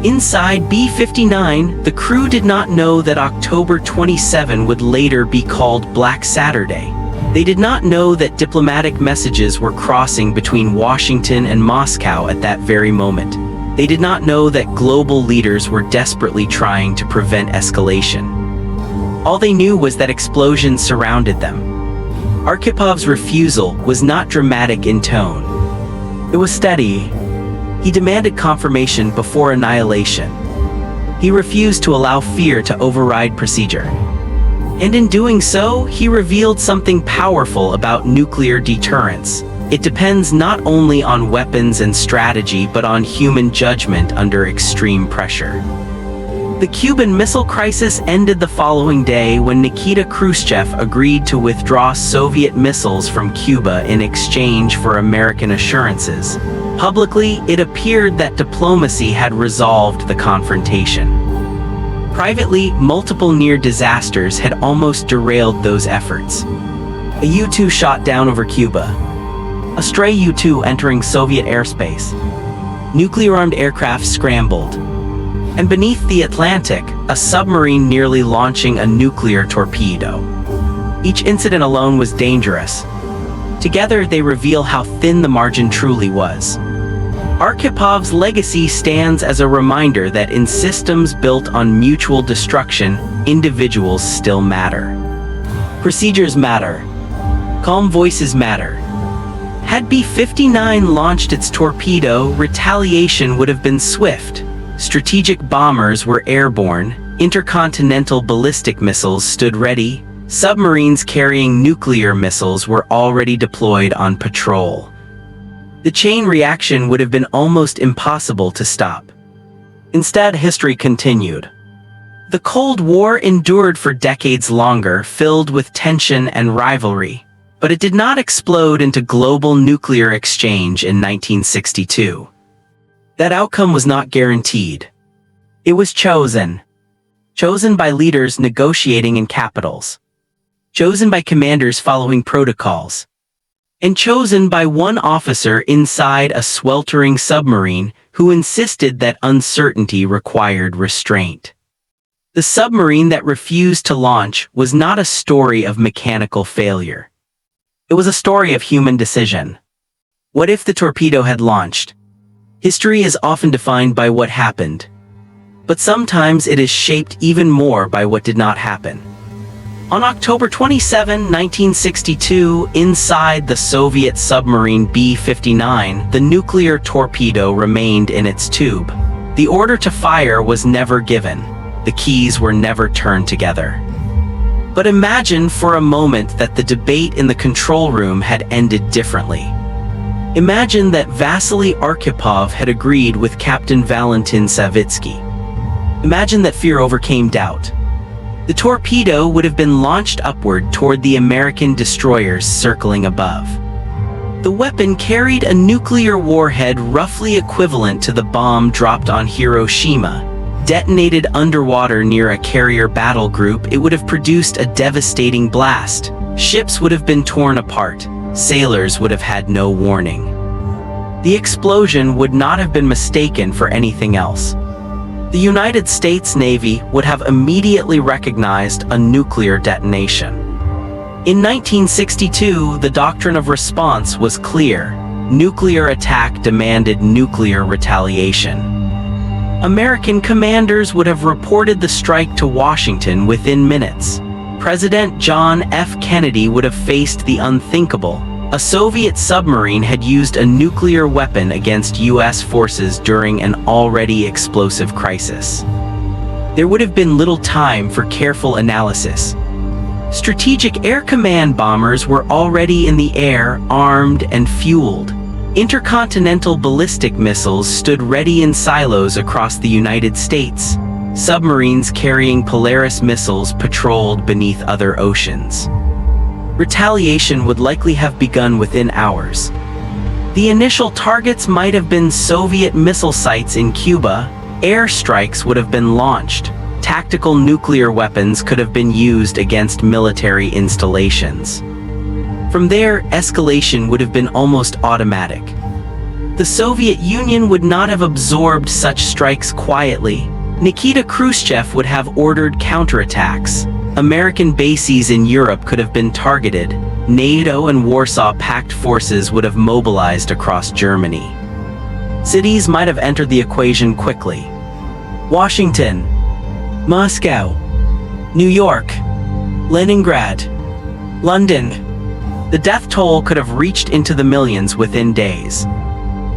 Inside B-59, the crew did not know that October 27 would later be called Black Saturday. They did not know that diplomatic messages were crossing between Washington and Moscow at that very moment. They did not know that global leaders were desperately trying to prevent escalation. All they knew was that explosions surrounded them. Arkhipav's refusal was not dramatic in tone. It was steady. He demanded confirmation before annihilation. He refused to allow fear to override procedure. And in doing so, he revealed something powerful about nuclear deterrence. It depends not only on weapons and strategy, but on human judgment under extreme pressure. The Cuban Missile Crisis ended the following day when Nikita Khrushchev agreed to withdraw Soviet missiles from Cuba in exchange for American assurances. Publicly, it appeared that diplomacy had resolved the confrontation. Privately, multiple near disasters had almost derailed those efforts. A U-2 shot down over Cuba. A stray U-2 entering Soviet airspace. Nuclear-armed aircraft scrambled. And beneath the Atlantic, a submarine nearly launching a nuclear torpedo. Each incident alone was dangerous. Together, they reveal how thin the margin truly was. Arkhipov's legacy stands as a reminder that in systems built on mutual destruction, individuals still matter. Procedures matter. Calm voices matter. Had B-59 launched its torpedo, retaliation would have been swift. Strategic bombers were airborne, intercontinental ballistic missiles stood ready, submarines carrying nuclear missiles were already deployed on patrol. The chain reaction would have been almost impossible to stop. Instead, history continued. The Cold War endured for decades longer, filled with tension and rivalry, but it did not explode into global nuclear exchange in 1962. That outcome was not guaranteed. It was chosen. Chosen by leaders negotiating in capitals. Chosen by commanders following protocols. And chosen by one officer inside a sweltering submarine who insisted that uncertainty required restraint. The submarine that refused to launch was not a story of mechanical failure. It was a story of human decision. What if the torpedo had launched? History is often defined by what happened, but sometimes it is shaped even more by what did not happen. On October 27, 1962, inside the Soviet submarine B-59, the nuclear torpedo remained in its tube. The order to fire was never given. The keys were never turned together. But imagine for a moment that the debate in the control room had ended differently. Imagine that Vasily Arkhipov had agreed with Captain Valentin Savitsky. Imagine that fear overcame doubt. The torpedo would have been launched upward toward the American destroyers circling above. The weapon carried a nuclear warhead roughly equivalent to the bomb dropped on Hiroshima. Detonated underwater near a carrier battle group, it would have produced a devastating blast. Ships would have been torn apart. Sailors would have had no warning. The explosion would not have been mistaken for anything else. The United States Navy would have immediately recognized a nuclear detonation. In 1962, the doctrine of response was clear. Nuclear attack demanded nuclear retaliation. American commanders would have reported the strike to Washington within minutes. President John F. Kennedy would have faced the unthinkable. A Soviet submarine had used a nuclear weapon against U.S. forces during an already explosive crisis. There would have been little time for careful analysis. Strategic Air Command bombers were already in the air, armed and fueled. Intercontinental ballistic missiles stood ready in silos across the United States. Submarines carrying Polaris missiles patrolled beneath other oceans. Retaliation would likely have begun within hours. The initial targets might have been Soviet missile sites in Cuba. Airstrikes would have been launched. Tactical nuclear weapons could have been used against military installations. From there, escalation would have been almost automatic. The Soviet Union would not have absorbed such strikes quietly. Nikita Khrushchev would have ordered counterattacks. American bases in Europe could have been targeted. NATO and Warsaw Pact forces would have mobilized across Germany. Cities might have entered the equation quickly. Washington, Moscow, New York, Leningrad, London. The death toll could have reached into the millions within days.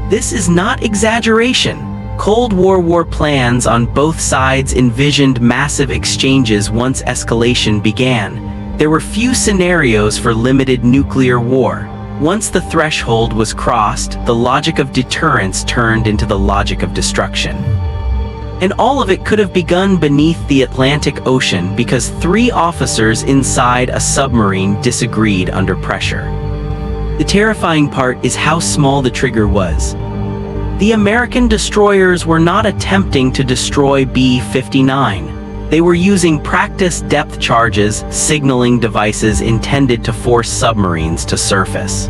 This is not exaggeration. Cold War plans on both sides envisioned massive exchanges once escalation began. There were few scenarios for limited nuclear war. Once the threshold was crossed, the logic of deterrence turned into the logic of destruction. And all of it could have begun beneath the Atlantic Ocean because 3 officers inside a submarine disagreed under pressure. The terrifying part is how small the trigger was. The American destroyers were not attempting to destroy B-59. They were using practice depth charges, signaling devices intended to force submarines to surface.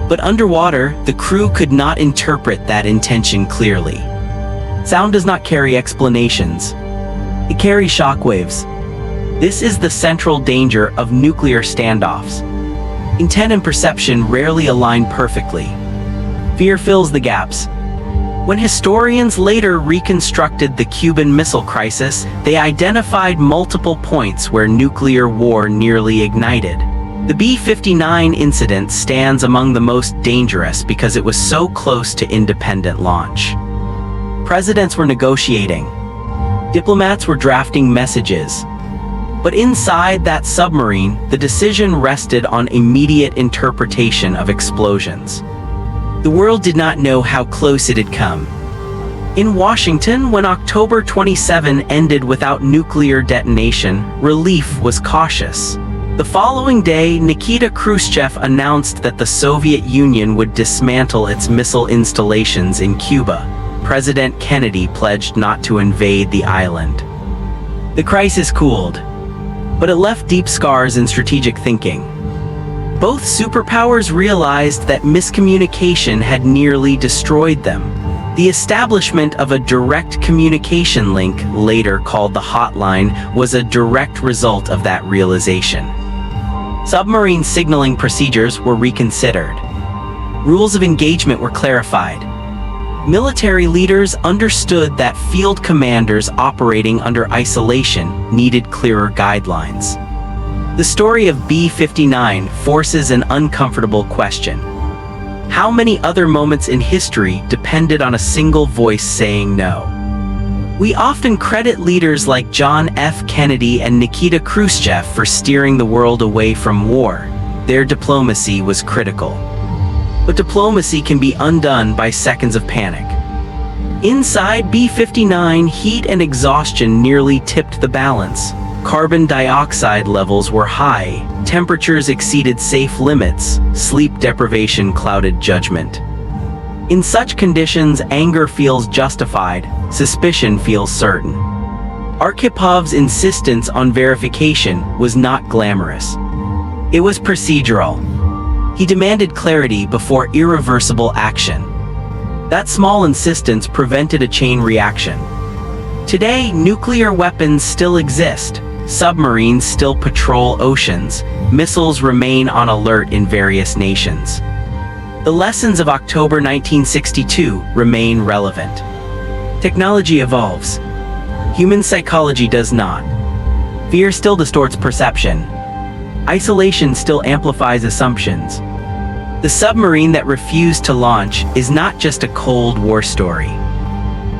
But underwater, the crew could not interpret that intention clearly. Sound does not carry explanations. It carries shockwaves. This is the central danger of nuclear standoffs. Intent and perception rarely align perfectly. Fear fills the gaps. When historians later reconstructed the Cuban Missile Crisis, they identified multiple points where nuclear war nearly ignited. The B-59 incident stands among the most dangerous because it was so close to independent launch. Presidents were negotiating. Diplomats were drafting messages. But inside that submarine, the decision rested on immediate interpretation of explosions. The world did not know how close it had come. In Washington, when October 27 ended without nuclear detonation, relief was cautious. The following day, Nikita Khrushchev announced that the Soviet Union would dismantle its missile installations in Cuba. President Kennedy pledged not to invade the island. The crisis cooled, but it left deep scars in strategic thinking. Both superpowers realized that miscommunication had nearly destroyed them. The establishment of a direct communication link, later called the hotline, was a direct result of that realization. Submarine signaling procedures were reconsidered. Rules of engagement were clarified. Military leaders understood that field commanders operating under isolation needed clearer guidelines. The story of B-59 forces an uncomfortable question. How many other moments in history depended on a single voice saying no? We often credit leaders like John F. Kennedy and Nikita Khrushchev for steering the world away from war. Their diplomacy was critical. But diplomacy can be undone by seconds of panic. Inside B-59, heat and exhaustion nearly tipped the balance. Carbon dioxide levels were high, temperatures exceeded safe limits, sleep deprivation clouded judgment. In such conditions, anger feels justified, suspicion feels certain. Arkhipav's insistence on verification was not glamorous. It was procedural. He demanded clarity before irreversible action. That small insistence prevented a chain reaction. Today, nuclear weapons still exist. Submarines still patrol oceans. Missiles remain on alert in various nations. The lessons of October 1962 remain relevant. Technology evolves. Human psychology does not. Fear still distorts perception. Isolation still amplifies assumptions. The submarine that refused to launch is not just a Cold War story.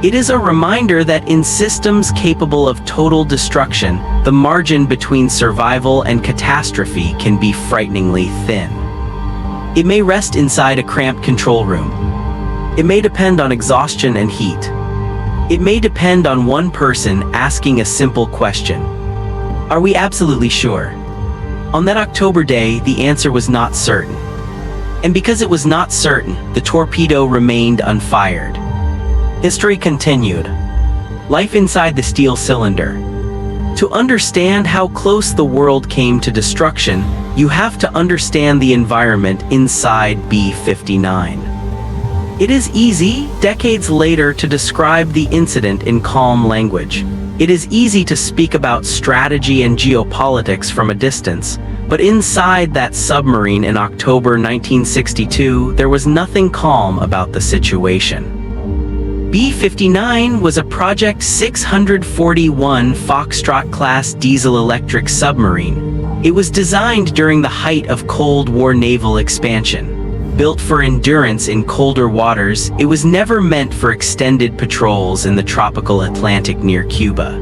It is a reminder that in systems capable of total destruction, the margin between survival and catastrophe can be frighteningly thin. It may rest inside a cramped control room. It may depend on exhaustion and heat. It may depend on one person asking a simple question. Are we absolutely sure? On that October day, the answer was not certain. And because it was not certain, the torpedo remained unfired. History continued. Life inside the steel cylinder. To understand how close the world came to destruction, you have to understand the environment inside B-59. It is easy, decades later, to describe the incident in calm language. It is easy to speak about strategy and geopolitics from a distance, but inside that submarine in October 1962, there was nothing calm about the situation. B-59 was a Project 641 Foxtrot-class diesel-electric submarine. It was designed during the height of Cold War naval expansion. Built for endurance in colder waters, it was never meant for extended patrols in the tropical Atlantic near Cuba.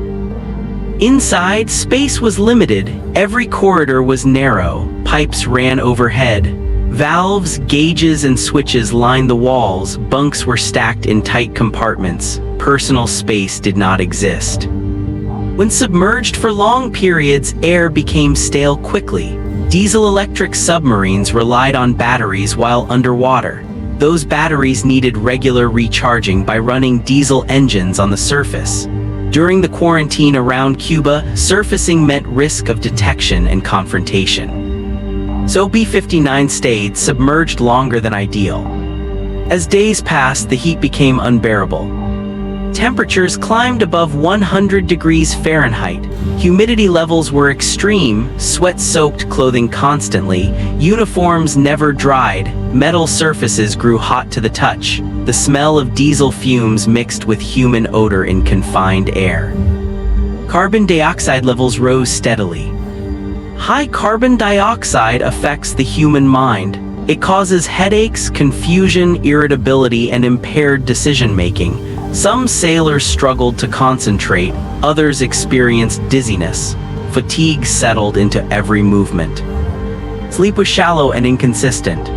Inside, space was limited. Every corridor was narrow. Pipes ran overhead. Valves, gauges, and switches lined the walls. Bunks were stacked in tight compartments. Personal space did not exist. When submerged for long periods, air became stale quickly. Diesel-electric submarines relied on batteries while underwater. Those batteries needed regular recharging by running diesel engines on the surface. During the quarantine around Cuba, surfacing meant risk of detection and confrontation. So B-59 stayed submerged longer than ideal. As days passed, the heat became unbearable. Temperatures climbed above 100 degrees Fahrenheit. Humidity levels were extreme, sweat-soaked clothing constantly, uniforms never dried, metal surfaces grew hot to the touch. The smell of diesel fumes mixed with human odor in confined air. Carbon dioxide levels rose steadily. High carbon dioxide affects the human mind. It causes headaches, confusion, irritability, and impaired decision-making. Some sailors struggled to concentrate, others experienced dizziness. Fatigue settled into every movement. Sleep was shallow and inconsistent.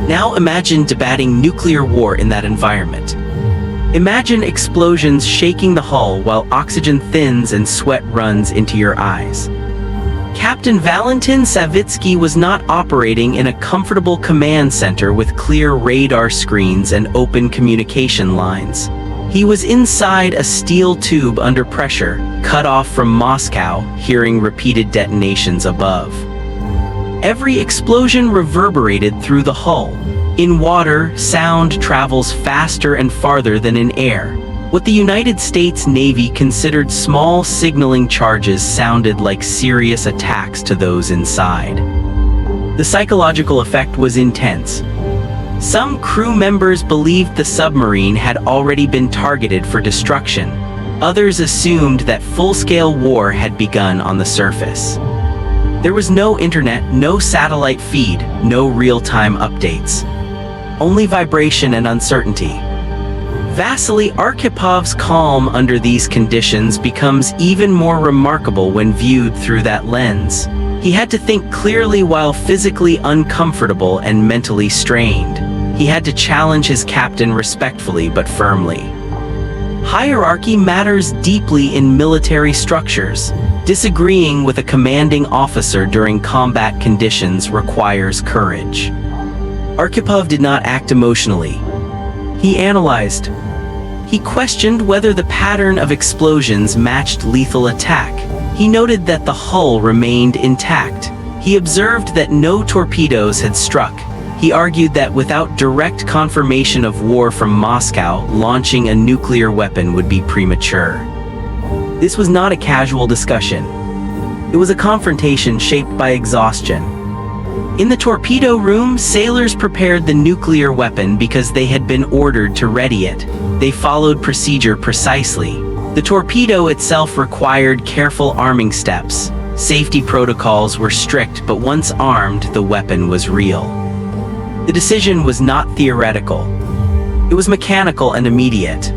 Now imagine debating nuclear war in that environment. Imagine explosions shaking the hull while oxygen thins and sweat runs into your eyes. Captain Valentin Savitsky was not operating in a comfortable command center with clear radar screens and open communication lines. He was inside a steel tube under pressure, cut off from Moscow, hearing repeated detonations above. Every explosion reverberated through the hull. In water, sound travels faster and farther than in air. What the United States Navy considered small signaling charges sounded like serious attacks to those inside. The psychological effect was intense. Some crew members believed the submarine had already been targeted for destruction. Others assumed that full-scale war had begun on the surface. There was no internet, no satellite feed, no real-time updates. Only vibration and uncertainty. Vasily Arkhipov's calm under these conditions becomes even more remarkable when viewed through that lens. He had to think clearly while physically uncomfortable and mentally strained. He had to challenge his captain respectfully but firmly. Hierarchy matters deeply in military structures. Disagreeing with a commanding officer during combat conditions requires courage. Arkhipov did not act emotionally. He analyzed. He questioned whether the pattern of explosions matched lethal attack. He noted that the hull remained intact. He observed that no torpedoes had struck. He argued that without direct confirmation of war from Moscow, launching a nuclear weapon would be premature. This was not a casual discussion. It was a confrontation shaped by exhaustion. In the torpedo room, sailors prepared the nuclear weapon because they had been ordered to ready it. They followed procedure precisely. The torpedo itself required careful arming steps. Safety protocols were strict, but once armed, the weapon was real. The decision was not theoretical. It was mechanical and immediate.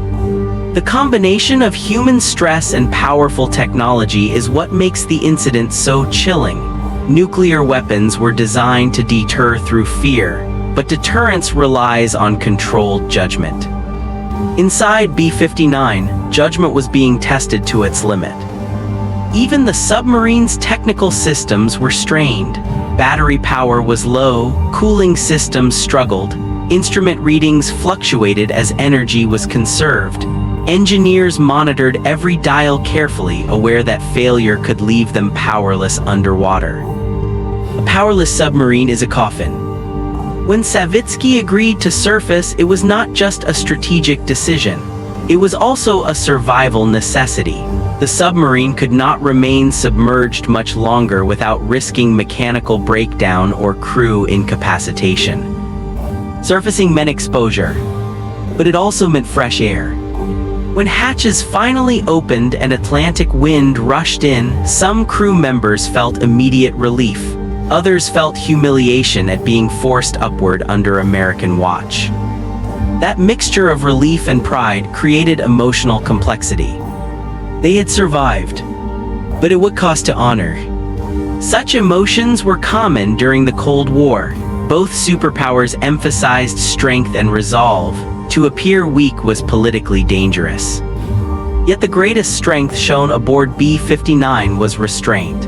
The combination of human stress and powerful technology is what makes the incident so chilling. Nuclear weapons were designed to deter through fear, but deterrence relies on controlled judgment. Inside B-59, judgment was being tested to its limit. Even the submarine's technical systems were strained. Battery power was low, cooling systems struggled, instrument readings fluctuated as energy was conserved. Engineers monitored every dial carefully, aware that failure could leave them powerless underwater. A powerless submarine is a coffin. When Savitsky agreed to surface, it was not just a strategic decision. It was also a survival necessity. The submarine could not remain submerged much longer without risking mechanical breakdown or crew incapacitation. Surfacing meant exposure, but it also meant fresh air. When hatches finally opened and Atlantic wind rushed in, some crew members felt immediate relief. Others felt humiliation at being forced upward under American watch. That mixture of relief and pride created emotional complexity. They had survived, but at what cost to honor? Such emotions were common during the Cold War. Both superpowers emphasized strength and resolve. To appear weak was politically dangerous. Yet the greatest strength shown aboard B-59 was restraint.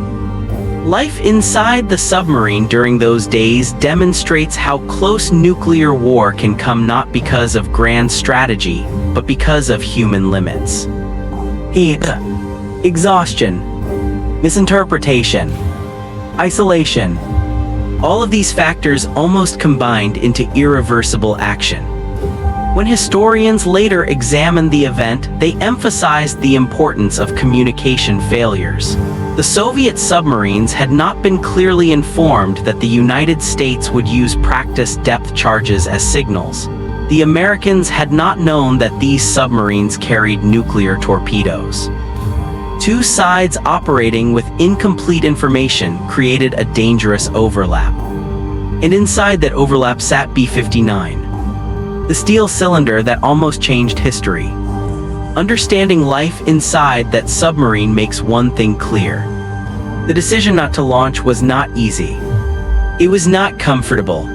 Life inside the submarine during those days demonstrates how close nuclear war can come, not because of grand strategy, but because of human limits. Exhaustion, misinterpretation, isolation. All of these factors almost combined into irreversible action. When historians later examined the event, they emphasized the importance of communication failures. The Soviet submarines had not been clearly informed that the United States would use practice depth charges as signals. The Americans had not known that these submarines carried nuclear torpedoes. Two sides operating with incomplete information created a dangerous overlap. And inside that overlap sat B-59, the steel cylinder that almost changed history. Understanding life inside that submarine makes one thing clear. The decision not to launch was not easy. It was not comfortable.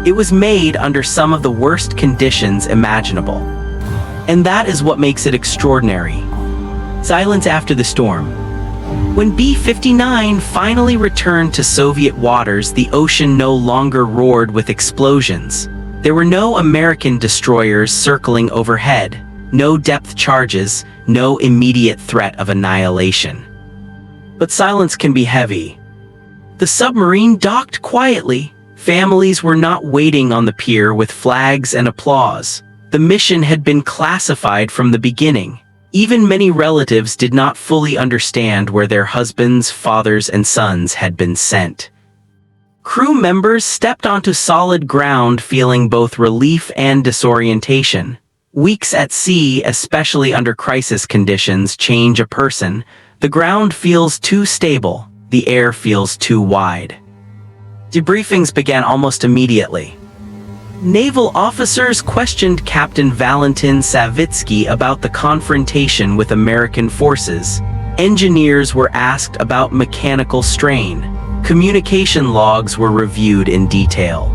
It was made under some of the worst conditions imaginable. And that is what makes it extraordinary. Silence after the storm. When B-59 finally returned to Soviet waters, the ocean no longer roared with explosions. There were no American destroyers circling overhead, no depth charges, no immediate threat of annihilation. But silence can be heavy. The submarine docked quietly. Families were not waiting on the pier with flags and applause. The mission had been classified from the beginning. Even many relatives did not fully understand where their husbands, fathers, and sons had been sent. Crew members stepped onto solid ground feeling both relief and disorientation. Weeks at sea, especially under crisis conditions, change a person. The ground feels too stable, the air feels too wide. Debriefings began almost immediately. Naval officers questioned Captain Valentin Savitsky about the confrontation with American forces. Engineers were asked about mechanical strain. Communication logs were reviewed in detail.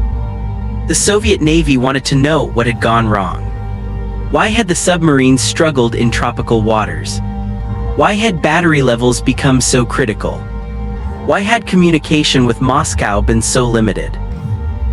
The Soviet Navy wanted to know what had gone wrong. Why had the submarines struggled in tropical waters? Why had battery levels become so critical? Why had communication with Moscow been so limited?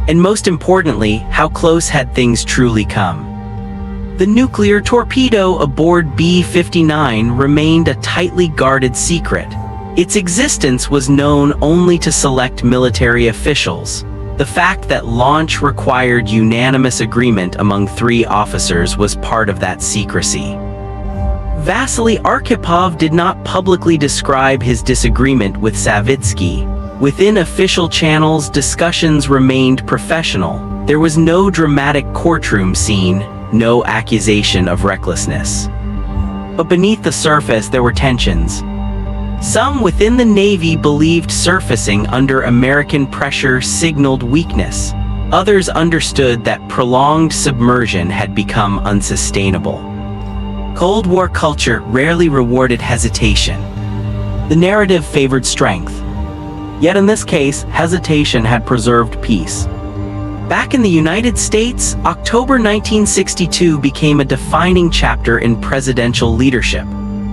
And most importantly, how close had things truly come? The nuclear torpedo aboard B-59 remained a tightly guarded secret. Its existence was known only to select military officials. The fact that launch required unanimous agreement among 3 officers was part of that secrecy. Vasily Arkhipov did not publicly describe his disagreement with Savitsky. Within official channels, discussions remained professional. There was no dramatic courtroom scene, no accusation of recklessness. But beneath the surface, there were tensions. Some within the Navy believed surfacing under American pressure signaled weakness. Others understood that prolonged submersion had become unsustainable. Cold War culture rarely rewarded hesitation. The narrative favored strength. Yet in this case, hesitation had preserved peace. Back in the United States, October 1962 became a defining chapter in presidential leadership.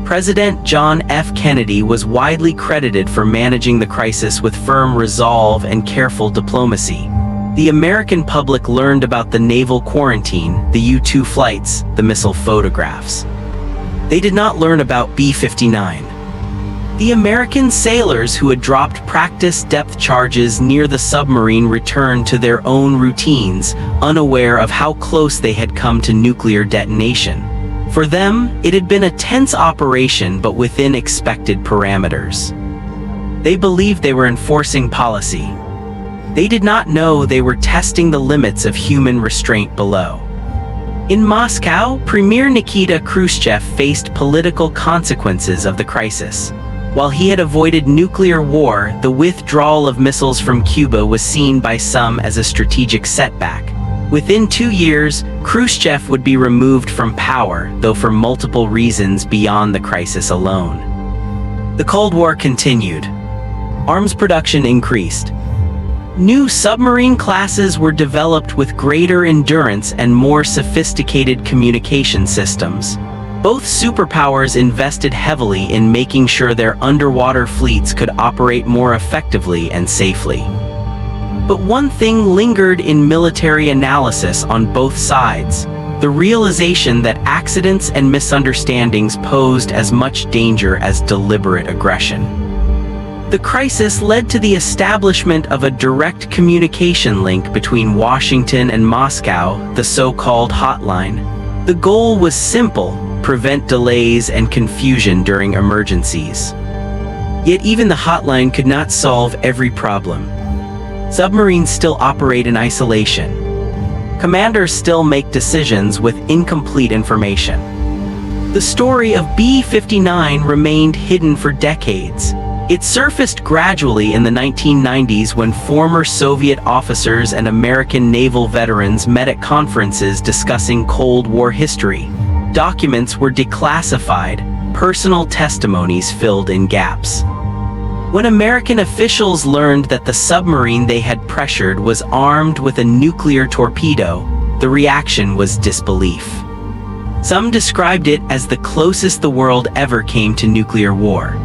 President John F. Kennedy was widely credited for managing the crisis with firm resolve and careful diplomacy. The American public learned about the naval quarantine, the U-2 flights, the missile photographs. They did not learn about B-59. The American sailors who had dropped practice depth charges near the submarine returned to their own routines, unaware of how close they had come to nuclear detonation. For them, it had been a tense operation but within expected parameters. They believed they were enforcing policy. They did not know they were testing the limits of human restraint below. In Moscow, Premier Nikita Khrushchev faced political consequences of the crisis. While he had avoided nuclear war, the withdrawal of missiles from Cuba was seen by some as a strategic setback. Within 2 years, Khrushchev would be removed from power, though for multiple reasons beyond the crisis alone. The Cold War continued. Arms production increased. New submarine classes were developed with greater endurance and more sophisticated communication systems. Both superpowers invested heavily in making sure their underwater fleets could operate more effectively and safely. But one thing lingered in military analysis on both sides: the realization that accidents and misunderstandings posed as much danger as deliberate aggression. The crisis led to the establishment of a direct communication link between Washington and Moscow, the so-called hotline. The goal was simple: prevent delays and confusion during emergencies. Yet even the hotline could not solve every problem. Submarines still operate in isolation. Commanders still make decisions with incomplete information. The story of B-59 remained hidden for decades. It surfaced gradually in the 1990s when former Soviet officers and American naval veterans met at conferences discussing Cold War history. Documents were declassified, personal testimonies filled in gaps. When American officials learned that the submarine they had pressured was armed with a nuclear torpedo, the reaction was disbelief. Some described it as the closest the world ever came to nuclear war.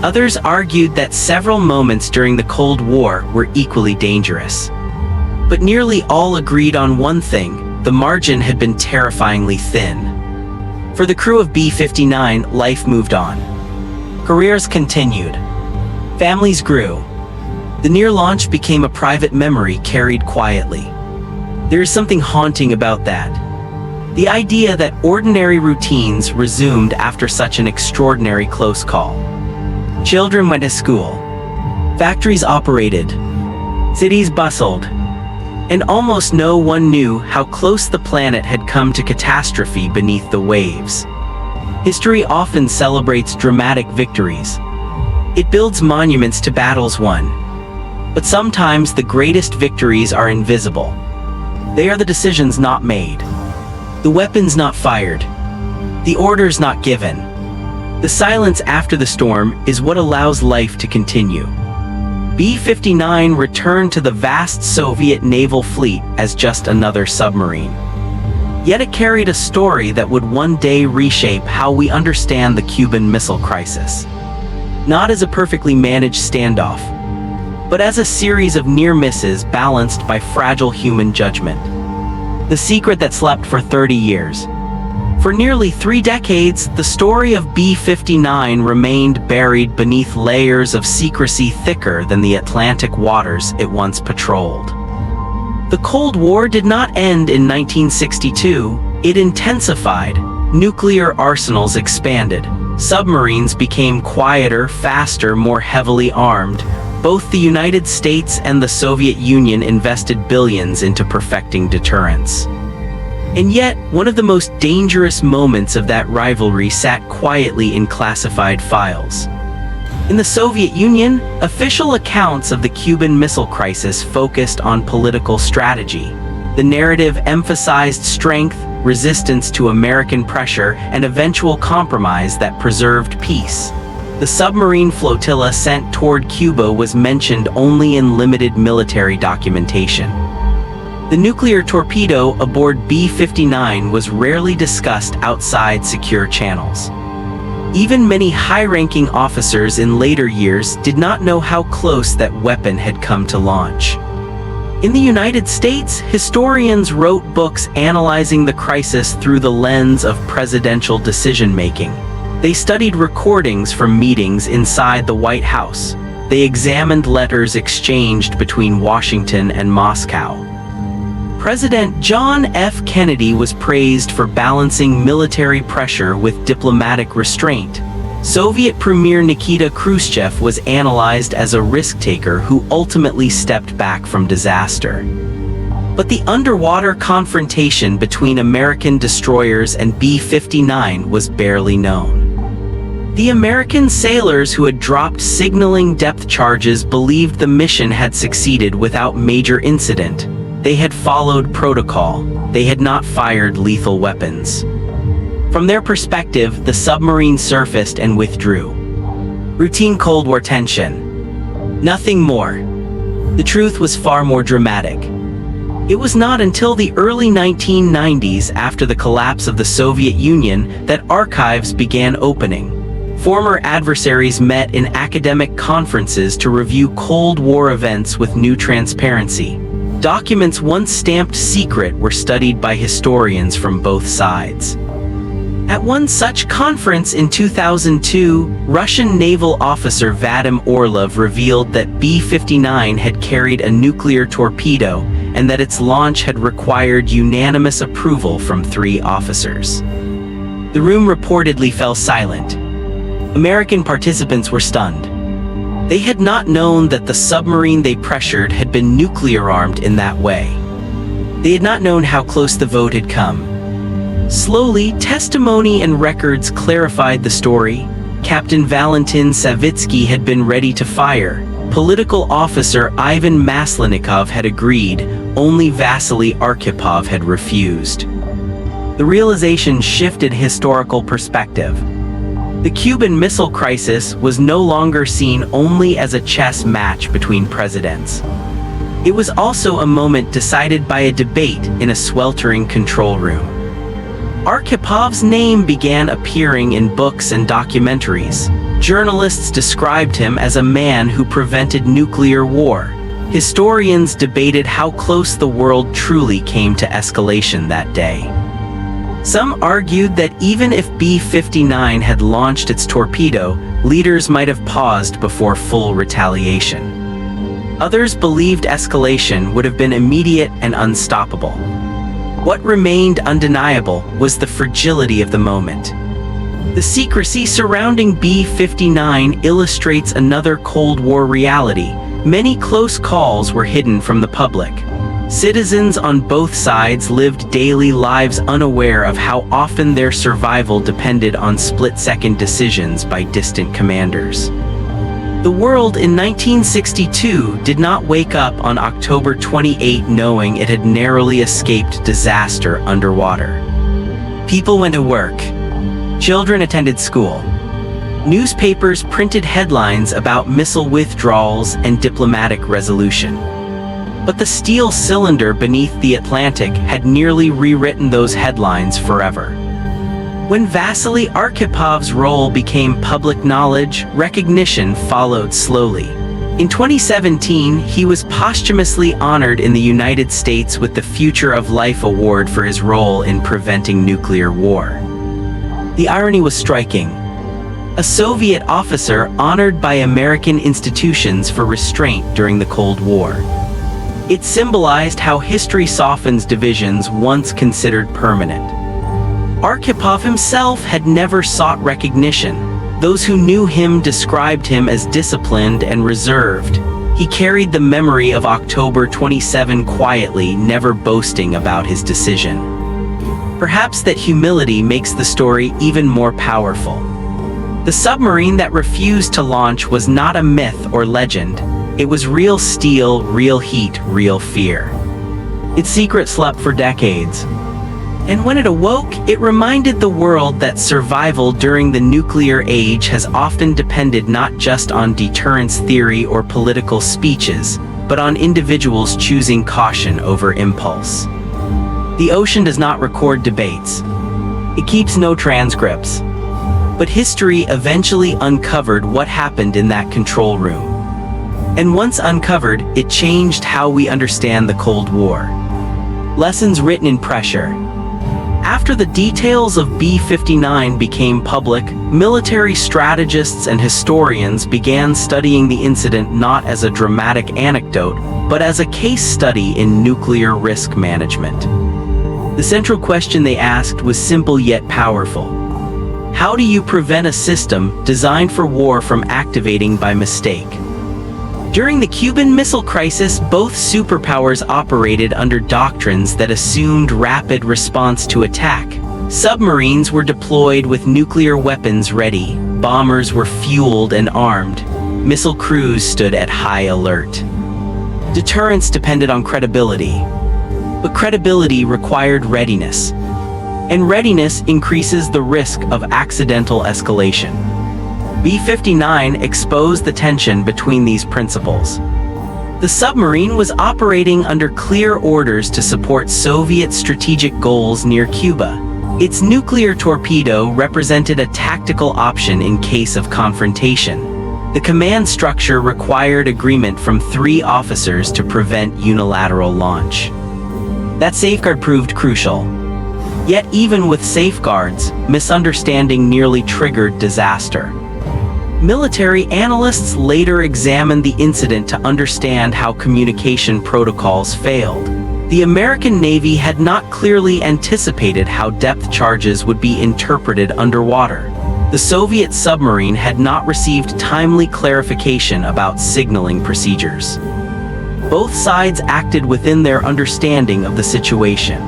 Others argued that several moments during the Cold War were equally dangerous. But nearly all agreed on one thing: the margin had been terrifyingly thin. For the crew of B-59, life moved on. Careers continued. Families grew. The near launch became a private memory carried quietly. There is something haunting about that. The idea that ordinary routines resumed after such an extraordinary close call. Children went to school. Factories operated. Cities bustled. And almost no one knew how close the planet had come to catastrophe beneath the waves. History often celebrates dramatic victories. It builds monuments to battles won. But sometimes the greatest victories are invisible. They are the decisions not made, the weapons not fired, the orders not given. The silence after the storm is what allows life to continue. B-59 returned to the vast Soviet naval fleet as just another submarine. Yet it carried a story that would one day reshape how we understand the Cuban Missile Crisis. Not as a perfectly managed standoff, but as a series of near misses balanced by fragile human judgment. The secret that slept for 30 years. For nearly 3 decades, the story of B-59 remained buried beneath layers of secrecy thicker than the Atlantic waters it once patrolled. The Cold War did not end in 1962, it intensified. Nuclear arsenals expanded. Submarines became quieter, faster, more heavily armed. Both the United States and the Soviet Union invested billions into perfecting deterrence. And yet, one of the most dangerous moments of that rivalry sat quietly in classified files. In the Soviet Union, official accounts of the Cuban Missile Crisis focused on political strategy. The narrative emphasized strength, resistance to American pressure, and eventual compromise that preserved peace. The submarine flotilla sent toward Cuba was mentioned only in limited military documentation. The nuclear torpedo aboard B-59 was rarely discussed outside secure channels. Even many high-ranking officers in later years did not know how close that weapon had come to launch. In the United States, historians wrote books analyzing the crisis through the lens of presidential decision-making. They studied recordings from meetings inside the White House. They examined letters exchanged between Washington and Moscow. President John F. Kennedy was praised for balancing military pressure with diplomatic restraint. Soviet Premier Nikita Khrushchev was analyzed as a risk-taker who ultimately stepped back from disaster. But the underwater confrontation between American destroyers and B-59 was barely known. The American sailors who had dropped signaling depth charges believed the mission had succeeded without major incident. They had followed protocol. They had not fired lethal weapons. From their perspective, the submarine surfaced and withdrew. Routine Cold War tension. Nothing more. The truth was far more dramatic. It was not until the early 1990s, after the collapse of the Soviet Union, that archives began opening. Former adversaries met in academic conferences to review Cold War events with new transparency. Documents once stamped secret were studied by historians from both sides. At one such conference in 2002, Russian naval officer Vadim Orlov revealed that B-59 had carried a nuclear torpedo and that its launch had required unanimous approval from 3 officers. The room reportedly fell silent. American participants were stunned. They had not known that the submarine they pressured had been nuclear-armed in that way. They had not known how close the vote had come. Slowly, testimony and records clarified the story. Captain Valentin Savitsky had been ready to fire. Political officer Ivan Maslenikov had agreed. Only Vasily Arkhipov had refused. The realization shifted historical perspective. The Cuban Missile Crisis was no longer seen only as a chess match between presidents. It was also a moment decided by a debate in a sweltering control room. Arkhipov's name began appearing in books and documentaries. Journalists described him as a man who prevented nuclear war. Historians debated how close the world truly came to escalation that day. Some argued that even if B-59 had launched its torpedo, leaders might have paused before full retaliation. Others believed escalation would have been immediate and unstoppable. What remained undeniable was the fragility of the moment. The secrecy surrounding B-59 illustrates another Cold War reality. Many close calls were hidden from the public. Citizens on both sides lived daily lives unaware of how often their survival depended on split-second decisions by distant commanders. The world in 1962 did not wake up on October 28 knowing it had narrowly escaped disaster underwater. People went to work. Children attended school. Newspapers printed headlines about missile withdrawals and diplomatic resolution. But the steel cylinder beneath the Atlantic had nearly rewritten those headlines forever. When Vasily Arkhipov's role became public knowledge, recognition followed slowly. In 2017, he was posthumously honored in the United States with the Future of Life Award for his role in preventing nuclear war. The irony was striking. A Soviet officer honored by American institutions for restraint during the Cold War. It symbolized how history softens divisions once considered permanent. Arkhipov himself had never sought recognition. Those who knew him described him as disciplined and reserved. He carried the memory of October 27 quietly, never boasting about his decision. Perhaps that humility makes the story even more powerful. The submarine that refused to launch was not a myth or legend. It was real steel, real heat, real fear. Its secret slept for decades. And when it awoke, it reminded the world that survival during the nuclear age has often depended not just on deterrence theory or political speeches, but on individuals choosing caution over impulse. The ocean does not record debates. It keeps no transcripts. But history eventually uncovered what happened in that control room. And once uncovered, it changed how we understand the Cold War. Lessons written in pressure. After the details of B-59 became public, military strategists and historians began studying the incident not as a dramatic anecdote, but as a case study in nuclear risk management. The central question they asked was simple yet powerful. How do you prevent a system designed for war from activating by mistake? During the Cuban Missile Crisis, both superpowers operated under doctrines that assumed rapid response to attack. Submarines were deployed with nuclear weapons ready, bombers were fueled and armed, missile crews stood at high alert. Deterrence depended on credibility, but credibility required readiness, and readiness increases the risk of accidental escalation. B-59 exposed the tension between these principles. The submarine was operating under clear orders to support Soviet strategic goals near Cuba. Its nuclear torpedo represented a tactical option in case of confrontation. The command structure required agreement from 3 officers to prevent unilateral launch. That safeguard proved crucial. Yet even with safeguards, misunderstanding nearly triggered disaster. Military analysts later examined the incident to understand how communication protocols failed. The American Navy had not clearly anticipated how depth charges would be interpreted underwater. The Soviet submarine had not received timely clarification about signaling procedures. Both sides acted within their understanding of the situation.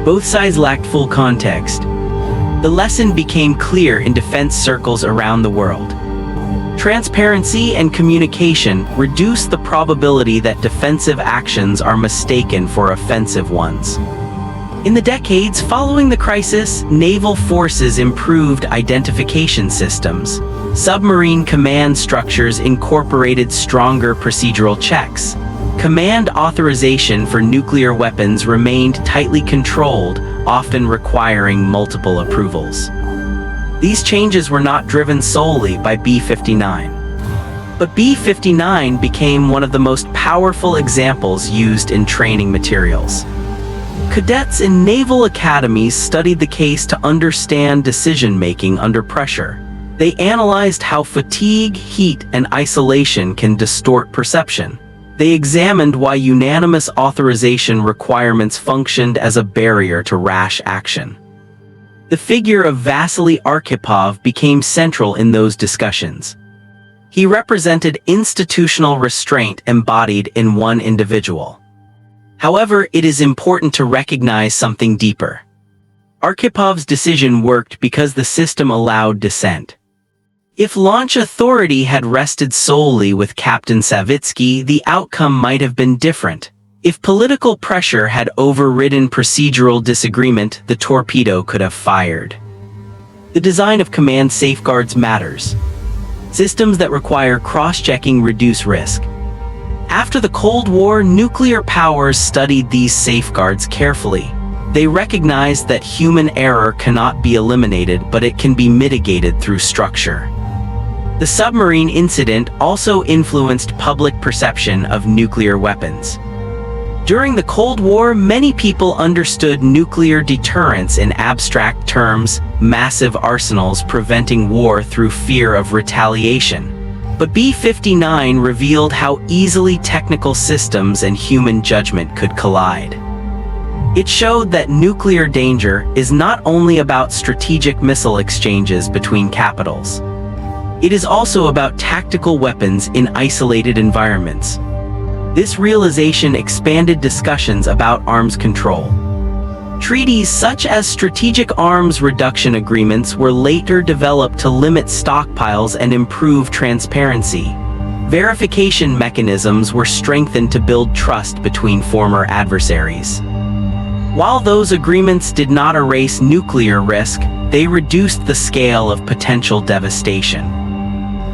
Both sides lacked full context. The lesson became clear in defense circles around the world. Transparency and communication reduce the probability that defensive actions are mistaken for offensive ones. In the decades following the crisis, naval forces improved identification systems. Submarine command structures incorporated stronger procedural checks. Command authorization for nuclear weapons remained tightly controlled, often requiring multiple approvals. These changes were not driven solely by B-59. But B-59 became one of the most powerful examples used in training materials. Cadets in naval academies studied the case to understand decision-making under pressure. They analyzed how fatigue, heat, and isolation can distort perception. They examined why unanimous authorization requirements functioned as a barrier to rash action. The figure of Vasily Arkhipov became central in those discussions. He represented institutional restraint embodied in one individual. However, it is important to recognize something deeper. Archipov's decision worked because the system allowed dissent. If launch authority had rested solely with Captain Savitsky, the outcome might have been different. If political pressure had overridden procedural disagreement, the torpedo could have fired. The design of command safeguards matters. Systems that require cross-checking reduce risk. After the Cold War, nuclear powers studied these safeguards carefully. They recognized that human error cannot be eliminated, but it can be mitigated through structure. The submarine incident also influenced public perception of nuclear weapons. During the Cold War, many people understood nuclear deterrence in abstract terms, massive arsenals preventing war through fear of retaliation. But B-59 revealed how easily technical systems and human judgment could collide. It showed that nuclear danger is not only about strategic missile exchanges between capitals. It is also about tactical weapons in isolated environments. This realization expanded discussions about arms control. Treaties such as strategic arms reduction agreements were later developed to limit stockpiles and improve transparency. Verification mechanisms were strengthened to build trust between former adversaries. While those agreements did not erase nuclear risk, they reduced the scale of potential devastation.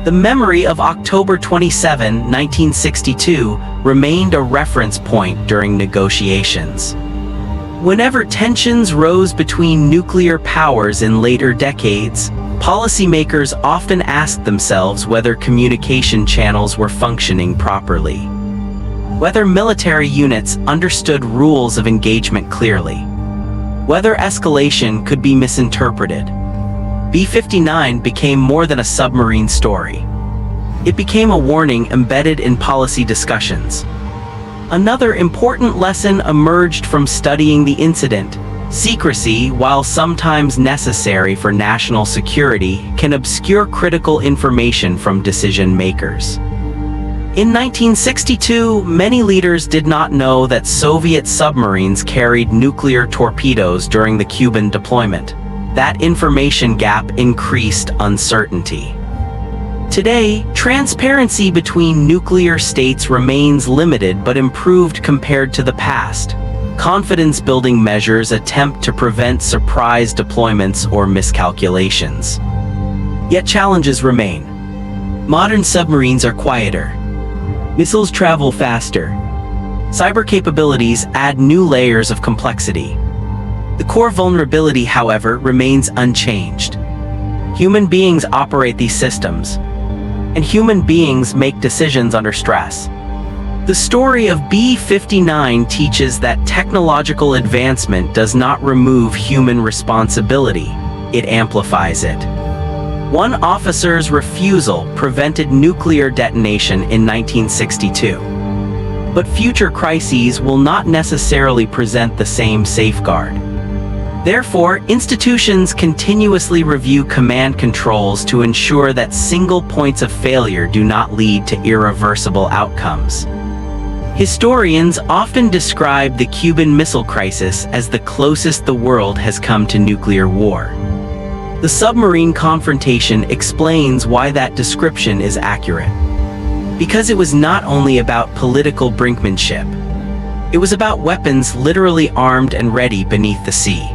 The memory of October 27, 1962, remained a reference point during negotiations. Whenever tensions rose between nuclear powers in later decades, policymakers often asked themselves whether communication channels were functioning properly, whether military units understood rules of engagement clearly, whether escalation could be misinterpreted. B-59 became more than a submarine story. It became a warning embedded in policy discussions. Another important lesson emerged from studying the incident. Secrecy, while sometimes necessary for national security, can obscure critical information from decision makers. In 1962, many leaders did not know that Soviet submarines carried nuclear torpedoes during the Cuban deployment. That information gap increased uncertainty. Today, transparency between nuclear states remains limited but improved compared to the past. Confidence-building measures attempt to prevent surprise deployments or miscalculations. Yet challenges remain. Modern submarines are quieter. Missiles travel faster. Cyber capabilities add new layers of complexity. The core vulnerability, however, remains unchanged. Human beings operate these systems. and human beings make decisions under stress. The story of B-59 teaches that technological advancement does not remove human responsibility, it amplifies it. One officer's refusal prevented nuclear detonation in 1962. But future crises will not necessarily present the same safeguard. Therefore, institutions continuously review command controls to ensure that single points of failure do not lead to irreversible outcomes. Historians often describe the Cuban Missile Crisis as the closest the world has come to nuclear war. The submarine confrontation explains why that description is accurate. Because it was not only about political brinkmanship. It was about weapons literally armed and ready beneath the sea.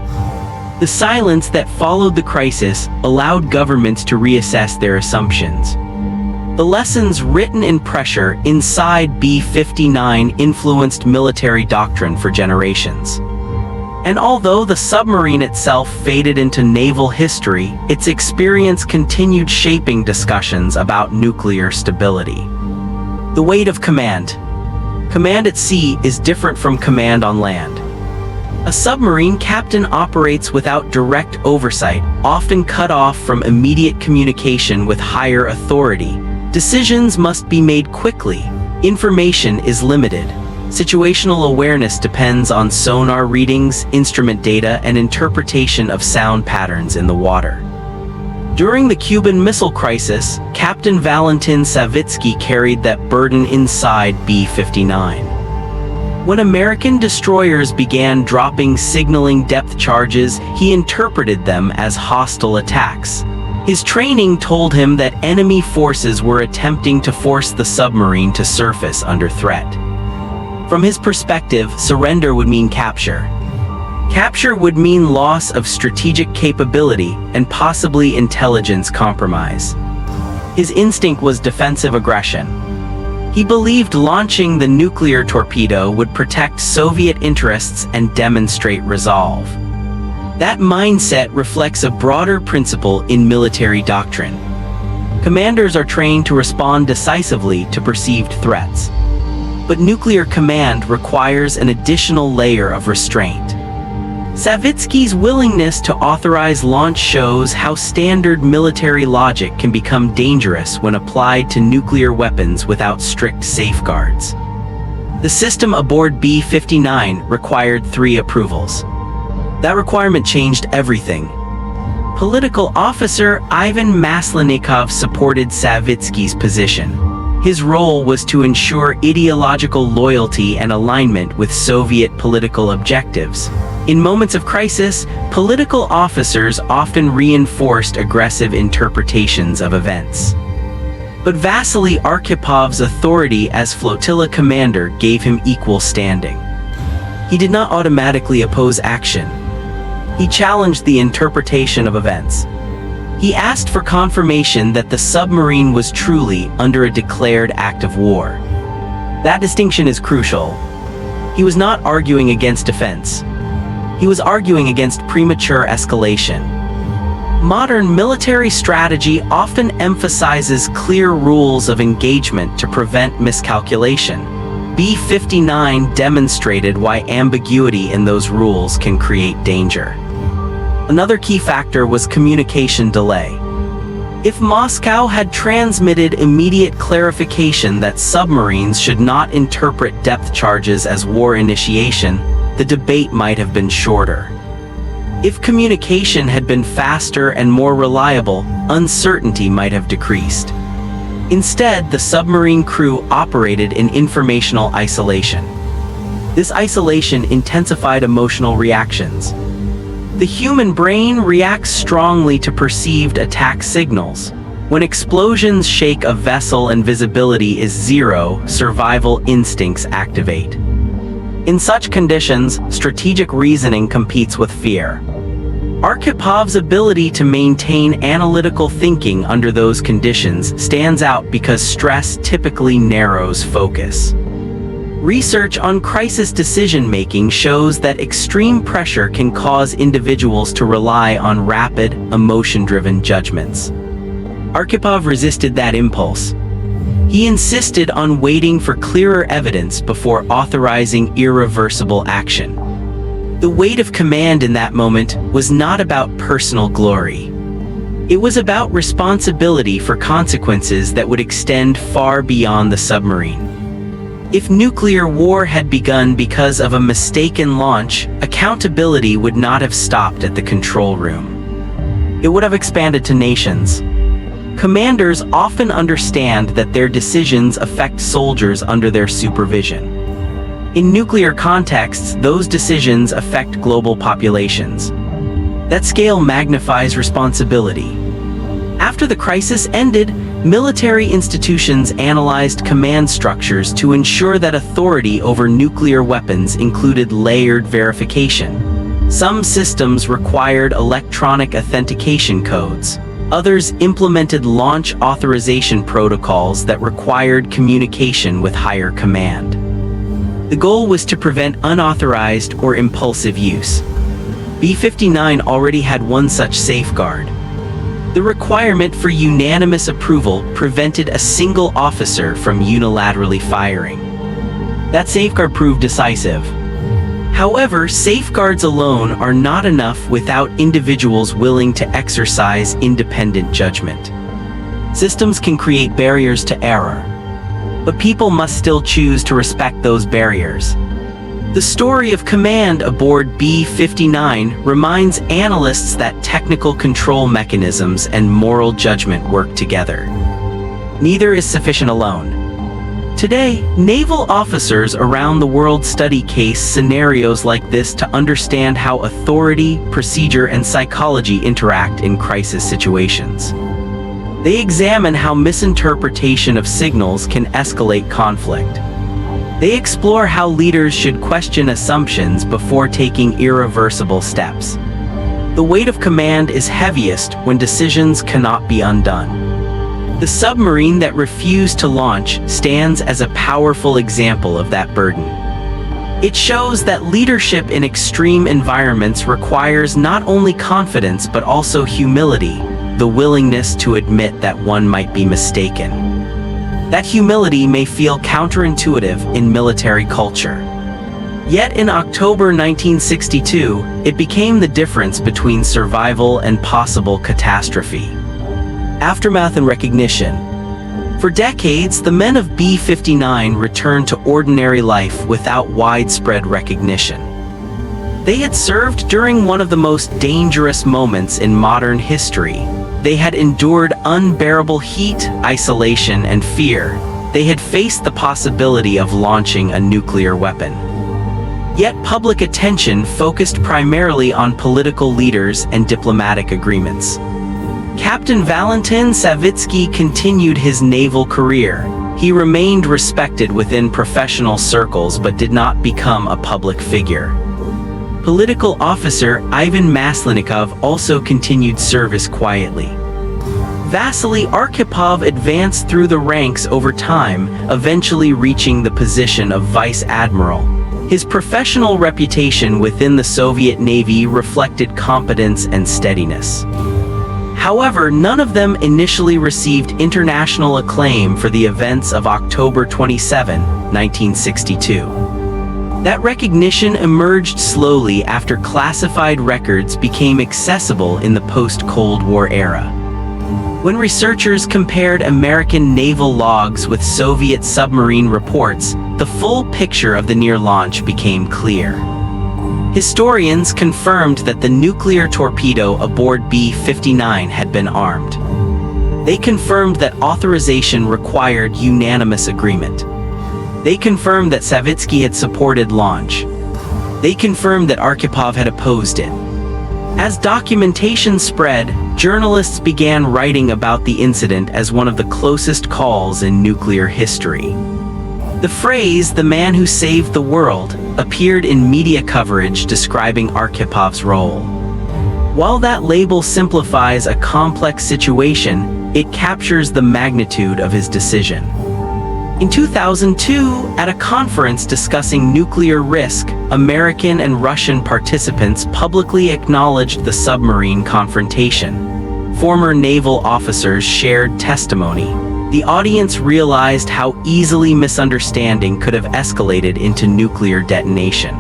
The silence that followed the crisis allowed governments to reassess their assumptions. The lessons written in pressure inside B-59 influenced military doctrine for generations. And although the submarine itself faded into naval history, its experience continued shaping discussions about nuclear stability. The weight of command. Command at sea is different from command on land. A submarine captain operates without direct oversight, often cut off from immediate communication with higher authority. Decisions must be made quickly. Information is limited. Situational awareness depends on sonar readings, instrument data, and interpretation of sound patterns in the water. During the Cuban Missile Crisis, Captain Valentin Savitsky carried that burden inside B-59. When American destroyers began dropping signaling depth charges, he interpreted them as hostile attacks. His training told him that enemy forces were attempting to force the submarine to surface under threat. From his perspective, surrender would mean capture. Capture would mean loss of strategic capability and possibly intelligence compromise. His instinct was defensive aggression. He believed launching the nuclear torpedo would protect Soviet interests and demonstrate resolve. That mindset reflects a broader principle in military doctrine. Commanders are trained to respond decisively to perceived threats. But nuclear command requires an additional layer of restraint. Savitsky's willingness to authorize launch shows how standard military logic can become dangerous when applied to nuclear weapons without strict safeguards. The system aboard B-59 required 3 approvals. That requirement changed everything. Political officer Ivan Maslenikov supported Savitsky's position. His role was to ensure ideological loyalty and alignment with Soviet political objectives. In moments of crisis, political officers often reinforced aggressive interpretations of events. But Vasily Arkhipov's authority as flotilla commander gave him equal standing. He did not automatically oppose action. He challenged the interpretation of events. He asked for confirmation that the submarine was truly under a declared act of war. That distinction is crucial. He was not arguing against defense. He was arguing against premature escalation. Modern military strategy often emphasizes clear rules of engagement to prevent miscalculation. B-59 demonstrated why ambiguity in those rules can create danger. Another key factor was communication delay. If Moscow had transmitted immediate clarification that submarines should not interpret depth charges as war initiation, the debate might have been shorter. If communication had been faster and more reliable, uncertainty might have decreased. Instead, the submarine crew operated in informational isolation. This isolation intensified emotional reactions. The human brain reacts strongly to perceived attack signals. When explosions shake a vessel and visibility is zero, survival instincts activate. In such conditions, strategic reasoning competes with fear. Arkhipov's ability to maintain analytical thinking under those conditions stands out because stress typically narrows focus. Research on crisis decision-making shows that extreme pressure can cause individuals to rely on rapid, emotion-driven judgments. Arkhipov resisted that impulse. He insisted on waiting for clearer evidence before authorizing irreversible action. The weight of command in that moment was not about personal glory. It was about responsibility for consequences that would extend far beyond the submarine. If nuclear war had begun because of a mistaken launch, accountability would not have stopped at the control room. It would have expanded to nations. Commanders often understand that their decisions affect soldiers under their supervision. In nuclear contexts, those decisions affect global populations. That scale magnifies responsibility. After the crisis ended, military institutions analyzed command structures to ensure that authority over nuclear weapons included layered verification. Some systems required electronic authentication codes. Others implemented launch authorization protocols that required communication with higher command. The goal was to prevent unauthorized or impulsive use. B-59 already had one such safeguard. The requirement for unanimous approval prevented a single officer from unilaterally firing. That safeguard proved decisive. However, safeguards alone are not enough without individuals willing to exercise independent judgment. Systems can create barriers to error, but people must still choose to respect those barriers. The story of command aboard B-59 reminds analysts that technical control mechanisms and moral judgment work together. Neither is sufficient alone. Today, naval officers around the world study case scenarios like this to understand how authority, procedure, and psychology interact in crisis situations. They examine how misinterpretation of signals can escalate conflict. They explore how leaders should question assumptions before taking irreversible steps. The weight of command is heaviest when decisions cannot be undone. The submarine that refused to launch stands as a powerful example of that burden. It shows that leadership in extreme environments requires not only confidence but also humility, the willingness to admit that one might be mistaken. That humility may feel counterintuitive in military culture. Yet in October 1962, it became the difference between survival and possible catastrophe. Aftermath and recognition. For decades, the men of B-59 returned to ordinary life without widespread recognition. They had served during one of the most dangerous moments in modern history. They had endured unbearable heat, isolation, and fear. They had faced the possibility of launching a nuclear weapon. Yet public attention focused primarily on political leaders and diplomatic agreements. Captain Valentin Savitsky continued his naval career. He remained respected within professional circles but did not become a public figure. Political officer Ivan Maslenikov also continued service quietly. Vasily Arkhipov advanced through the ranks over time, eventually reaching the position of vice admiral. His professional reputation within the Soviet Navy reflected competence and steadiness. However, none of them initially received international acclaim for the events of October 27, 1962. That recognition emerged slowly after classified records became accessible in the post-Cold War era. When researchers compared American naval logs with Soviet submarine reports, the full picture of the near launch became clear. Historians confirmed that the nuclear torpedo aboard B-59 had been armed. They confirmed that authorization required unanimous agreement. They confirmed that Savitsky had supported launch. They confirmed that Arkhipov had opposed it. As documentation spread, journalists began writing about the incident as one of the closest calls in nuclear history. The phrase, "the man who saved the world," appeared in media coverage describing Arkhipov's role. While that label simplifies a complex situation, it captures the magnitude of his decision. In 2002, at a conference discussing nuclear risk, American and Russian participants publicly acknowledged the submarine confrontation. former naval officers shared testimony, the audience realized how easily misunderstanding could have escalated into nuclear detonation.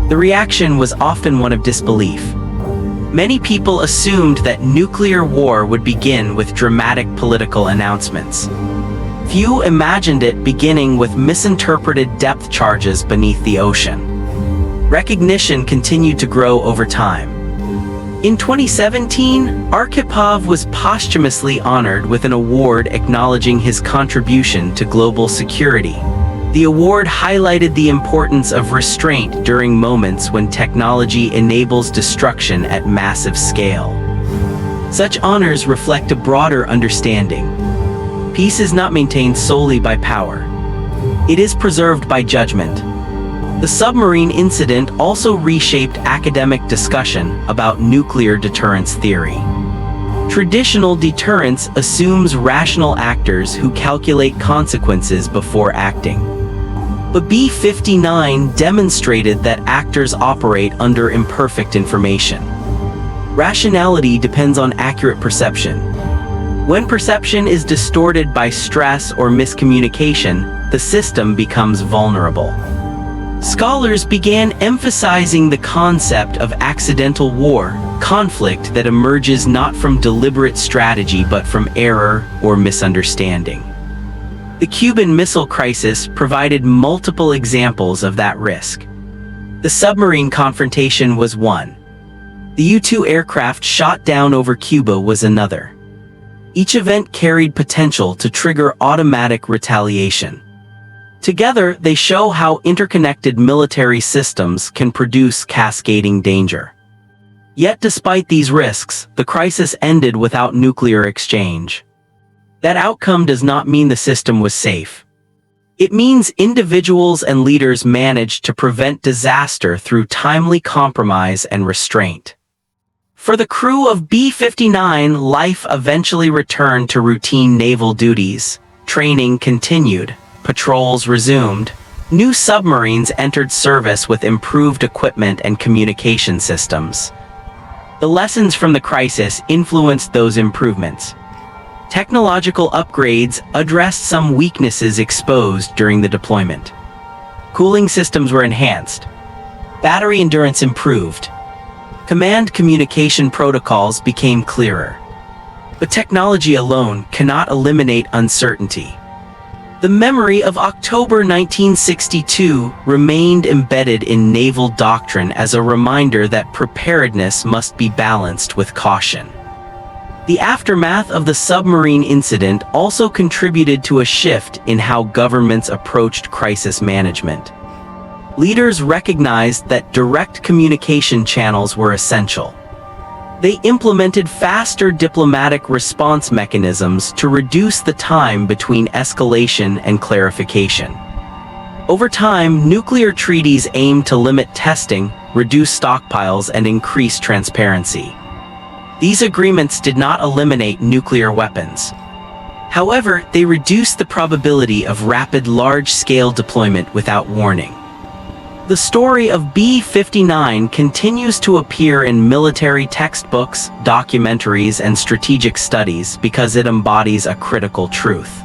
The reaction was often one of disbelief. Many people assumed that nuclear war would begin with dramatic political announcements. Few imagined it beginning with misinterpreted depth charges beneath the ocean. Recognition continued to grow over time. In 2017, Arkhipov was posthumously honored with an award acknowledging his contribution to global security. The award highlighted the importance of restraint during moments when technology enables destruction at massive scale. Such honors reflect a broader understanding. Peace is not maintained solely by power. It is preserved by judgment. The submarine incident also reshaped academic discussion about nuclear deterrence theory. Traditional deterrence assumes rational actors who calculate consequences before acting. But B-59 demonstrated that actors operate under imperfect information. Rationality depends on accurate perception. When perception is distorted by stress or miscommunication, the system becomes vulnerable. Scholars began emphasizing the concept of accidental war, conflict that emerges not from deliberate strategy but from error or misunderstanding. The Cuban Missile Crisis provided multiple examples of that risk. The submarine confrontation was one. The U-2 aircraft shot down over Cuba was another. Each event carried potential to trigger automatic retaliation. Together, they show how interconnected military systems can produce cascading danger. Yet despite these risks, the crisis ended without nuclear exchange. That outcome does not mean the system was safe. It means individuals and leaders managed to prevent disaster through timely compromise and restraint. For the crew of B-59, life eventually returned to routine naval duties. Training continued, patrols resumed, new submarines entered service with improved equipment and communication systems. The lessons from the crisis influenced those improvements. Technological upgrades addressed some weaknesses exposed during the deployment. Cooling systems were enhanced. Battery endurance improved. Command communication protocols became clearer. But technology alone cannot eliminate uncertainty. The memory of October 1962 remained embedded in naval doctrine as a reminder that preparedness must be balanced with caution. The aftermath of the submarine incident also contributed to a shift in how governments approached crisis management. Leaders recognized that direct communication channels were essential. They implemented faster diplomatic response mechanisms to reduce the time between escalation and clarification. Over time, nuclear treaties aimed to limit testing, reduce stockpiles, and increase transparency. These agreements did not eliminate nuclear weapons. However, they reduced the probability of rapid large-scale deployment without warning. The story of B-59 continues to appear in military textbooks, documentaries, and strategic studies because it embodies a critical truth.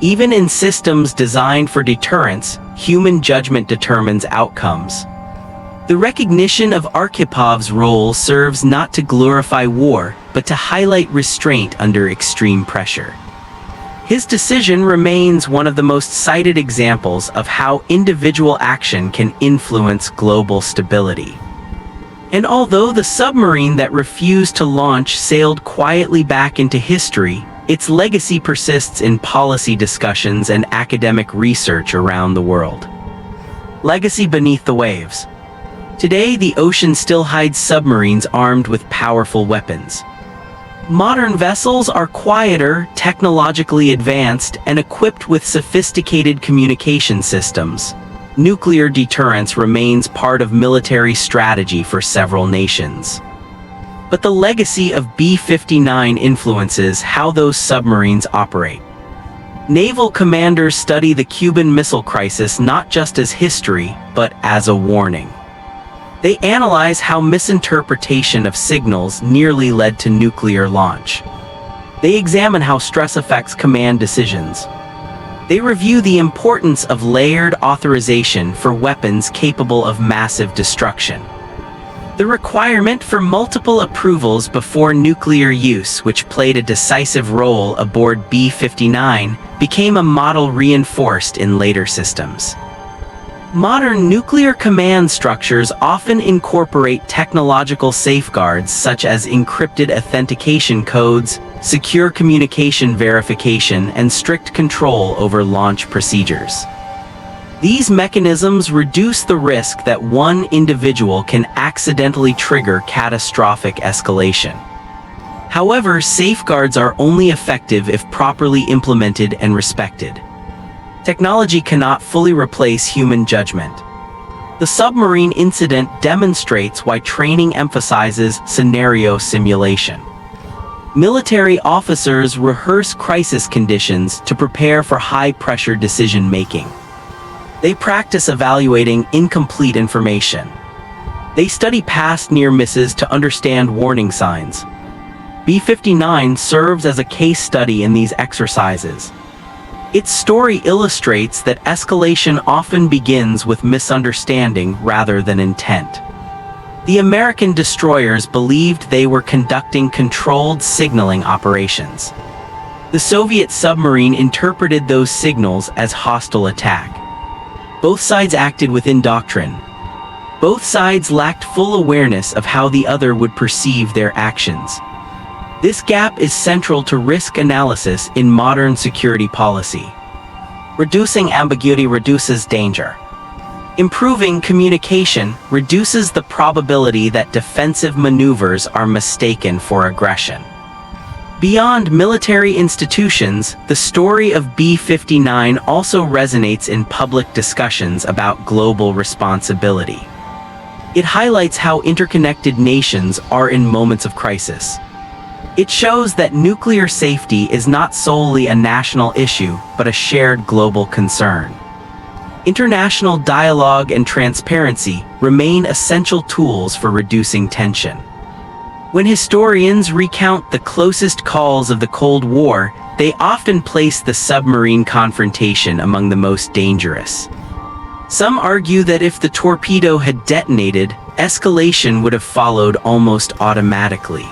Even in systems designed for deterrence, human judgment determines outcomes. The recognition of Arkhipov's role serves not to glorify war, but to highlight restraint under extreme pressure. His decision remains one of the most cited examples of how individual action can influence global stability. And although the submarine that refused to launch sailed quietly back into history, its legacy persists in policy discussions and academic research around the world. Legacy beneath the waves. Today, the ocean still hides submarines armed with powerful weapons. Modern vessels are quieter, technologically advanced, and equipped with sophisticated communication systems. Nuclear deterrence remains part of military strategy for several nations. But the legacy of B-59 influences how those submarines operate. Naval commanders study the Cuban Missile Crisis not just as history, but as a warning. They analyze how misinterpretation of signals nearly led to nuclear launch. They examine how stress affects command decisions. They review the importance of layered authorization for weapons capable of massive destruction. The requirement for multiple approvals before nuclear use, which played a decisive role aboard B-59, became a model reinforced in later systems. Modern nuclear command structures often incorporate technological safeguards such as encrypted authentication codes, secure communication verification, and strict control over launch procedures. These mechanisms reduce the risk that one individual can accidentally trigger catastrophic escalation. However, safeguards are only effective if properly implemented and respected. Technology cannot fully replace human judgment. The submarine incident demonstrates why training emphasizes scenario simulation. Military officers rehearse crisis conditions to prepare for high-pressure decision-making. They practice evaluating incomplete information. They study past near misses to understand warning signs. B-59 serves as a case study in these exercises. Its story illustrates that escalation often begins with misunderstanding rather than intent. The American destroyers believed they were conducting controlled signaling operations. The Soviet submarine interpreted those signals as hostile attack. Both sides acted within doctrine. Both sides lacked full awareness of how the other would perceive their actions. This gap is central to risk analysis in modern security policy. Reducing ambiguity reduces danger. Improving communication reduces the probability that defensive maneuvers are mistaken for aggression. Beyond military institutions, the story of B-59 also resonates in public discussions about global responsibility. It highlights how interconnected nations are in moments of crisis. It shows that nuclear safety is not solely a national issue, but a shared global concern. International dialogue and transparency remain essential tools for reducing tension. When historians recount the closest calls of the Cold War, they often place the submarine confrontation among the most dangerous. Some argue that if the torpedo had detonated, escalation would have followed almost automatically.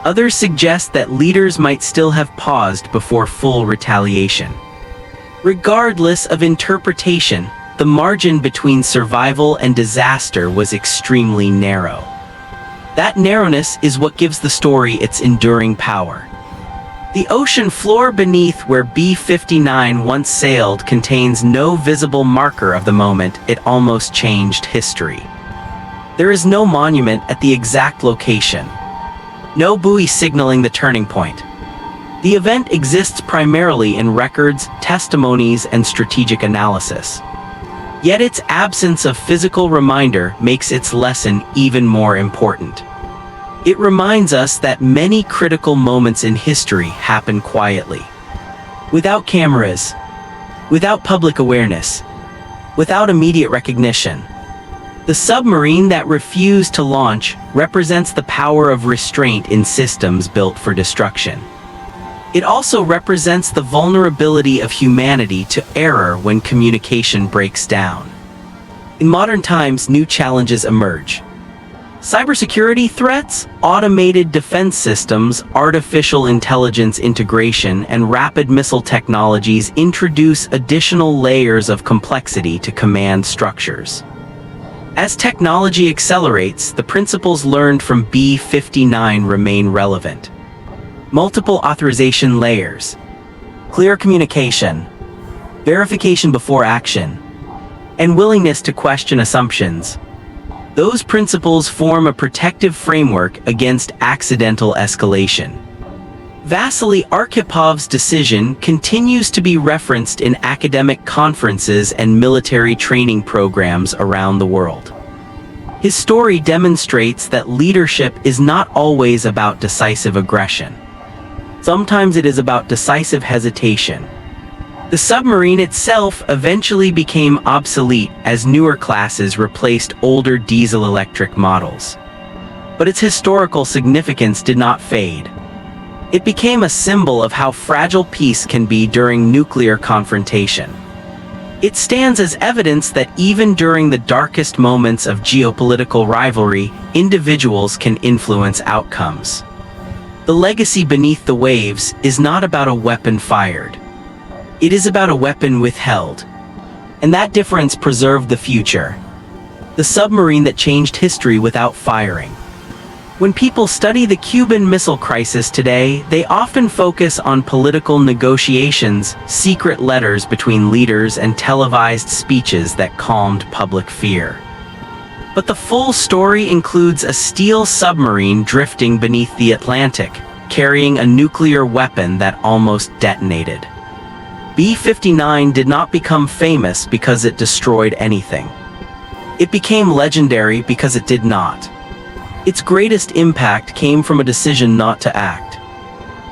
Others suggest that leaders might still have paused before full retaliation. Regardless of interpretation, the margin between survival and disaster was extremely narrow. That narrowness is what gives the story its enduring power. The ocean floor beneath where B-59 once sailed contains no visible marker of the moment it almost changed history. There is no monument at the exact location. No buoy signaling the turning point. The event exists primarily in records, testimonies, and strategic analysis. Yet its absence of physical reminder makes its lesson even more important. It reminds us that many critical moments in history happen quietly. Without cameras, without public awareness, without immediate recognition. The submarine that refused to launch represents the power of restraint in systems built for destruction. It also represents the vulnerability of humanity to error when communication breaks down. In modern times, new challenges emerge. Cybersecurity threats, automated defense systems, artificial intelligence integration, and rapid missile technologies introduce additional layers of complexity to command structures. As technology accelerates, the principles learned from B-59 remain relevant. Multiple authorization layers, clear communication, verification before action, and willingness to question assumptions. Those principles form a protective framework against accidental escalation. Vasily Arkhipov's decision continues to be referenced in academic conferences and military training programs around the world. His story demonstrates that leadership is not always about decisive aggression. Sometimes it is about decisive hesitation. The submarine itself eventually became obsolete as newer classes replaced older diesel-electric models. But its historical significance did not fade. It became a symbol of how fragile peace can be during nuclear confrontation. It stands as evidence that even during the darkest moments of geopolitical rivalry, individuals can influence outcomes. The legacy beneath the waves is not about a weapon fired. It is about a weapon withheld. And that difference preserved the future. The submarine that changed history without firing. When people study the Cuban Missile Crisis today, they often focus on political negotiations, secret letters between leaders, and televised speeches that calmed public fear. But the full story includes a steel submarine drifting beneath the Atlantic, carrying a nuclear weapon that almost detonated. B-59 did not become famous because it destroyed anything. It became legendary because it did not. Its greatest impact came from a decision not to act.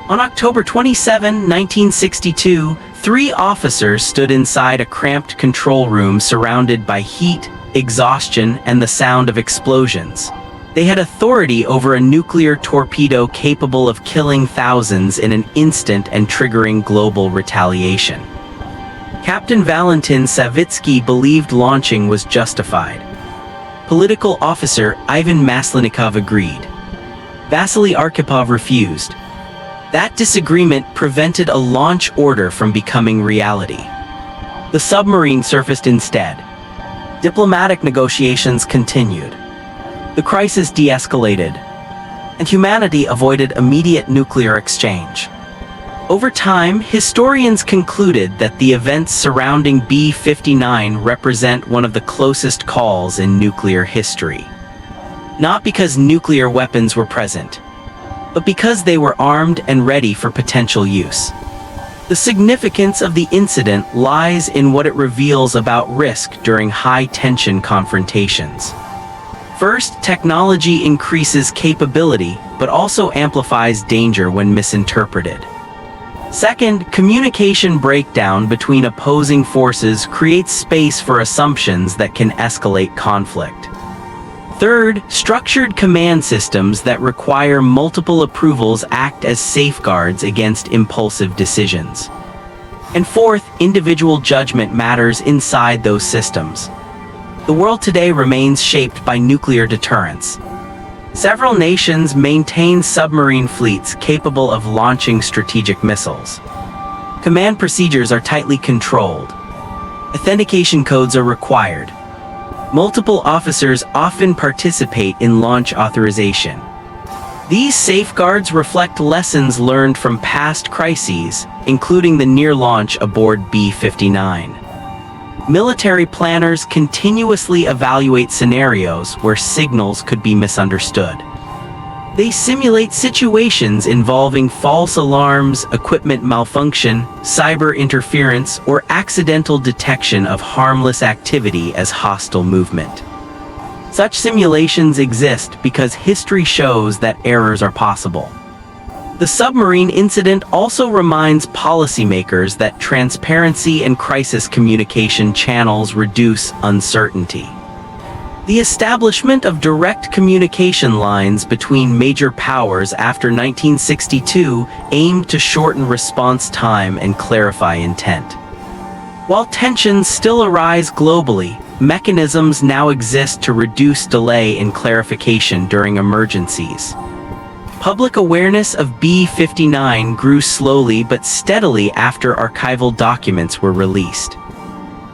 On October 27, 1962, 3 officers stood inside a cramped control room surrounded by heat, exhaustion, and the sound of explosions. They had authority over a nuclear torpedo capable of killing thousands in an instant and triggering global retaliation. Captain Valentin Savitsky believed launching was justified. Political officer Ivan Maslenikov agreed. Vasily Arkhipov refused. That disagreement prevented a launch order from becoming reality. The submarine surfaced instead. Diplomatic negotiations continued. The crisis de-escalated, and humanity avoided immediate nuclear exchange. Over time, historians concluded that the events surrounding B-59 represent one of the closest calls in nuclear history. Not because nuclear weapons were present, but because they were armed and ready for potential use. The significance of the incident lies in what it reveals about risk during high-tension confrontations. First, technology increases capability, but also amplifies danger when misinterpreted. Second, communication breakdown between opposing forces creates space for assumptions that can escalate conflict. Third, structured command systems that require multiple approvals act as safeguards against impulsive decisions. And fourth, individual judgment matters inside those systems. The world today remains shaped by nuclear deterrence. Several nations maintain submarine fleets capable of launching strategic missiles. Command procedures are tightly controlled. Authentication codes are required. Multiple officers often participate in launch authorization. These safeguards reflect lessons learned from past crises, including the near launch aboard B-59. Military planners continuously evaluate scenarios where signals could be misunderstood. They simulate situations involving false alarms, equipment malfunction, cyber interference, or accidental detection of harmless activity as hostile movement. Such simulations exist because history shows that errors are possible. The submarine incident also reminds policymakers that transparency and crisis communication channels reduce uncertainty. The establishment of direct communication lines between major powers after 1962 aimed to shorten response time and clarify intent. While tensions still arise globally, mechanisms now exist to reduce delay in clarification during emergencies. Public awareness of B-59 grew slowly but steadily after archival documents were released.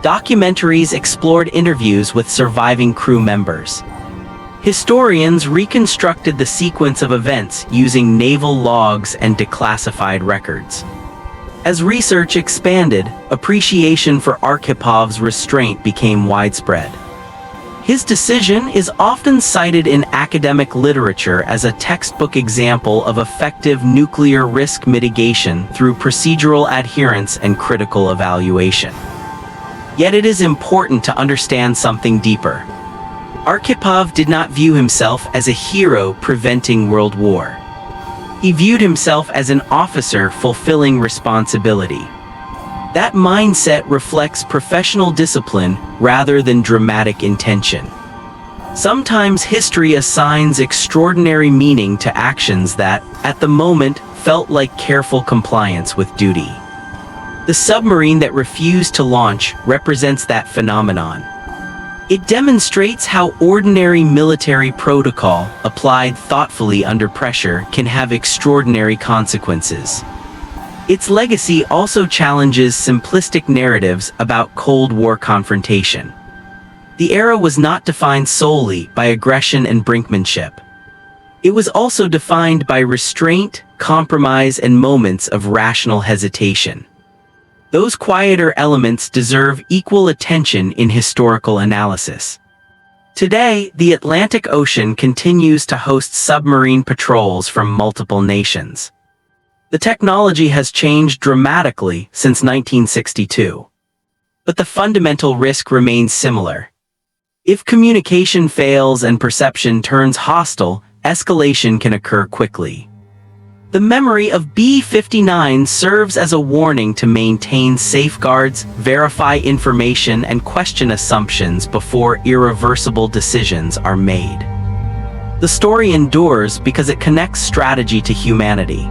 Documentaries explored interviews with surviving crew members. Historians reconstructed the sequence of events using naval logs and declassified records. As research expanded, appreciation for Arkhipov's restraint became widespread. His decision is often cited in academic literature as a textbook example of effective nuclear risk mitigation through procedural adherence and critical evaluation. Yet it is important to understand something deeper. Arkhipov did not view himself as a hero preventing World War. He viewed himself as an officer fulfilling responsibility. That mindset reflects professional discipline rather than dramatic intention. Sometimes history assigns extraordinary meaning to actions that, at the moment, felt like careful compliance with duty. The submarine that refused to launch represents that phenomenon. It demonstrates how ordinary military protocol, applied thoughtfully under pressure, can have extraordinary consequences. Its legacy also challenges simplistic narratives about Cold War confrontation. The era was not defined solely by aggression and brinkmanship. It was also defined by restraint, compromise, and moments of rational hesitation. Those quieter elements deserve equal attention in historical analysis. Today, the Atlantic Ocean continues to host submarine patrols from multiple nations. The technology has changed dramatically since 1962. But the fundamental risk remains similar. If communication fails and perception turns hostile, escalation can occur quickly. The memory of B-59 serves as a warning to maintain safeguards, verify information, and question assumptions before irreversible decisions are made. The story endures because it connects strategy to humanity.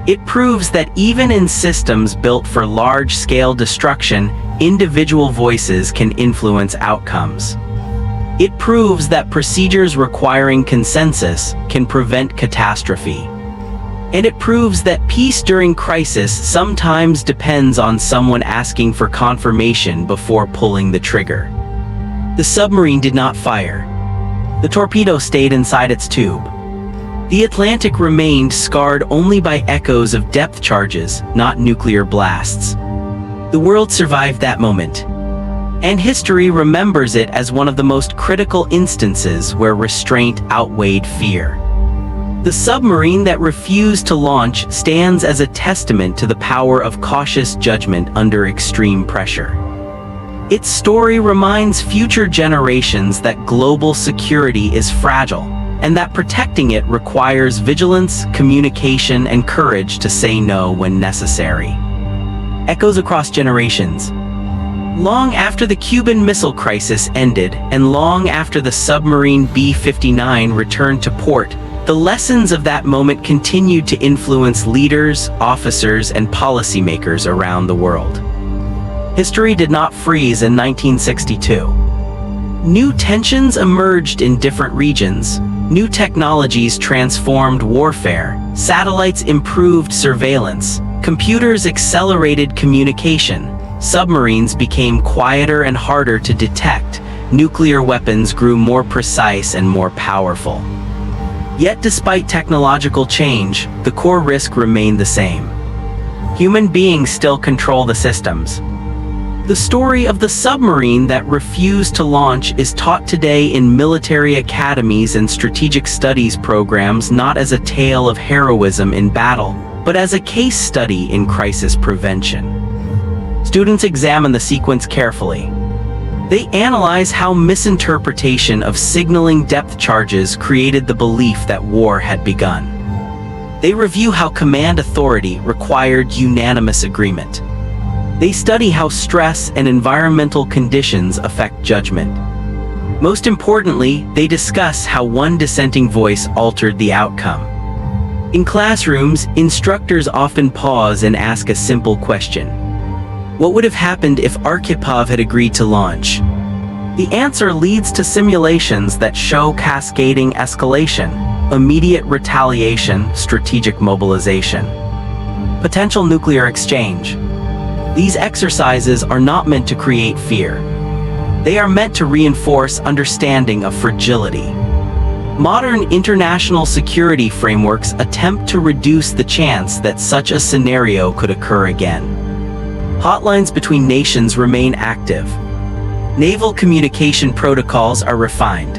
It proves that even in systems built for large-scale destruction, individual voices can influence outcomes. It proves that procedures requiring consensus can prevent catastrophe. And it proves that peace during crisis sometimes depends on someone asking for confirmation before pulling the trigger. The submarine did not fire. The torpedo stayed inside its tube. The Atlantic remained scarred only by echoes of depth charges, not nuclear blasts. The world survived that moment. And history remembers it as one of the most critical instances where restraint outweighed fear. The submarine that refused to launch stands as a testament to the power of cautious judgment under extreme pressure. Its story reminds future generations that global security is fragile, and that protecting it requires vigilance, communication, and courage to say no when necessary. Echoes across generations. Long after the Cuban Missile Crisis ended, and long after the submarine B-59 returned to port, the lessons of that moment continued to influence leaders, officers, and policymakers around the world. History did not freeze in 1962. New tensions emerged in different regions. New technologies transformed warfare. Satellites improved surveillance. Computers accelerated communication. Submarines became quieter and harder to detect. Nuclear weapons grew more precise and more powerful. Yet despite technological change, the core risk remained the same. Human beings still control the systems. The story of the submarine that refused to launch is taught today in military academies and strategic studies programs not as a tale of heroism in battle, but as a case study in crisis prevention. Students examine the sequence carefully. They analyze how misinterpretation of signaling depth charges created the belief that war had begun. They review how command authority required unanimous agreement. They study how stress and environmental conditions affect judgment. Most importantly, they discuss how one dissenting voice altered the outcome. In classrooms, instructors often pause and ask a simple question. What would have happened if Arkhipov had agreed to launch? The answer leads to simulations that show cascading escalation, immediate retaliation, strategic mobilization, potential nuclear exchange. These exercises are not meant to create fear. They are meant to reinforce understanding of fragility. Modern international security frameworks attempt to reduce the chance that such a scenario could occur again. Hotlines between nations remain active. Naval communication protocols are refined.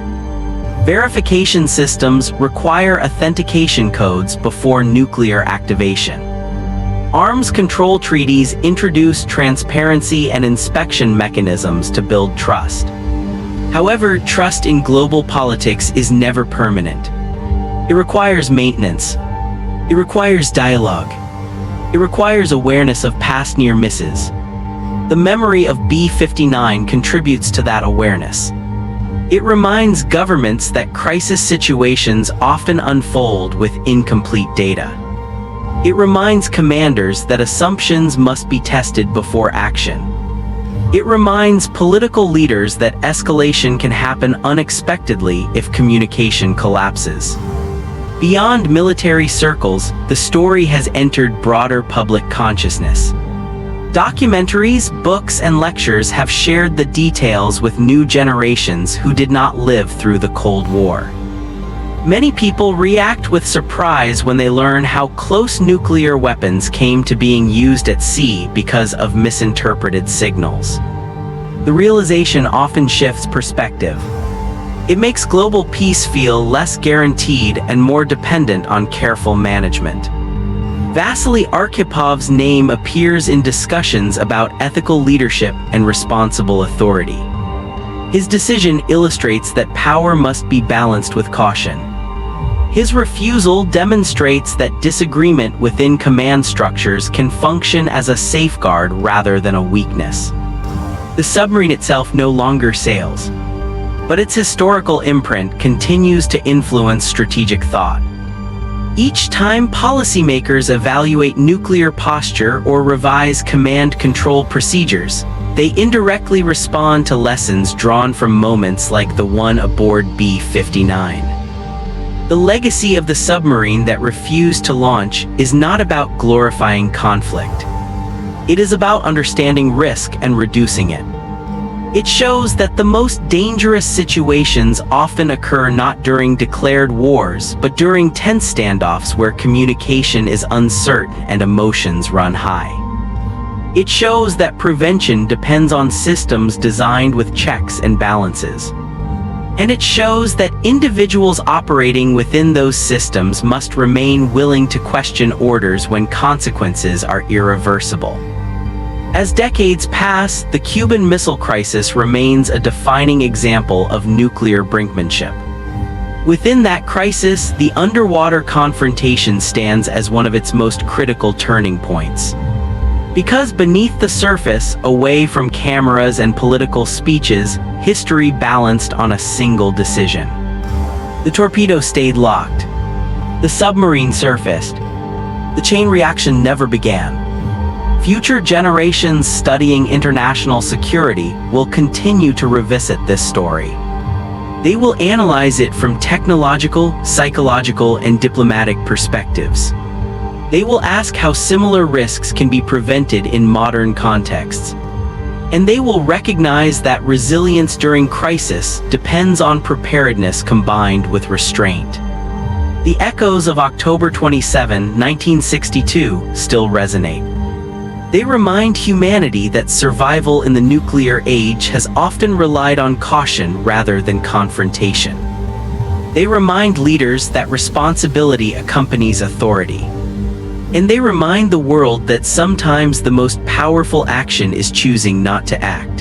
Verification systems require authentication codes before nuclear activation. Arms control treaties introduce transparency and inspection mechanisms to build trust. However, trust in global politics is never permanent. It requires maintenance. It requires dialogue. It requires awareness of past near misses. The memory of B-59 contributes to that awareness. It reminds governments that crisis situations often unfold with incomplete data. It reminds commanders that assumptions must be tested before action. It reminds political leaders that escalation can happen unexpectedly if communication collapses. Beyond military circles, the story has entered broader public consciousness. Documentaries, books, and lectures have shared the details with new generations who did not live through the Cold War. Many people react with surprise when they learn how close nuclear weapons came to being used at sea because of misinterpreted signals. The realization often shifts perspective. It makes global peace feel less guaranteed and more dependent on careful management. Vasily Arkhipov's name appears in discussions about ethical leadership and responsible authority. His decision illustrates that power must be balanced with caution. His refusal demonstrates that disagreement within command structures can function as a safeguard rather than a weakness. The submarine itself no longer sails, but its historical imprint continues to influence strategic thought. Each time policymakers evaluate nuclear posture or revise command control procedures, they indirectly respond to lessons drawn from moments like the one aboard B-59. The legacy of the submarine that refused to launch is not about glorifying conflict. It is about understanding risk and reducing it. It shows that the most dangerous situations often occur not during declared wars, but during tense standoffs where communication is uncertain and emotions run high. It shows that prevention depends on systems designed with checks and balances. And it shows that individuals operating within those systems must remain willing to question orders when consequences are irreversible. As decades pass, the Cuban Missile Crisis remains a defining example of nuclear brinkmanship. Within that crisis, the underwater confrontation stands as one of its most critical turning points. Because beneath the surface, away from cameras and political speeches, history balanced on a single decision. The torpedo stayed locked. The submarine surfaced. The chain reaction never began. Future generations studying international security will continue to revisit this story. They will analyze it from technological, psychological, and diplomatic perspectives. They will ask how similar risks can be prevented in modern contexts. And they will recognize that resilience during crisis depends on preparedness combined with restraint. The echoes of October 27, 1962 still resonate. They remind humanity that survival in the nuclear age has often relied on caution rather than confrontation. They remind leaders that responsibility accompanies authority. And they remind the world that sometimes the most powerful action is choosing not to act.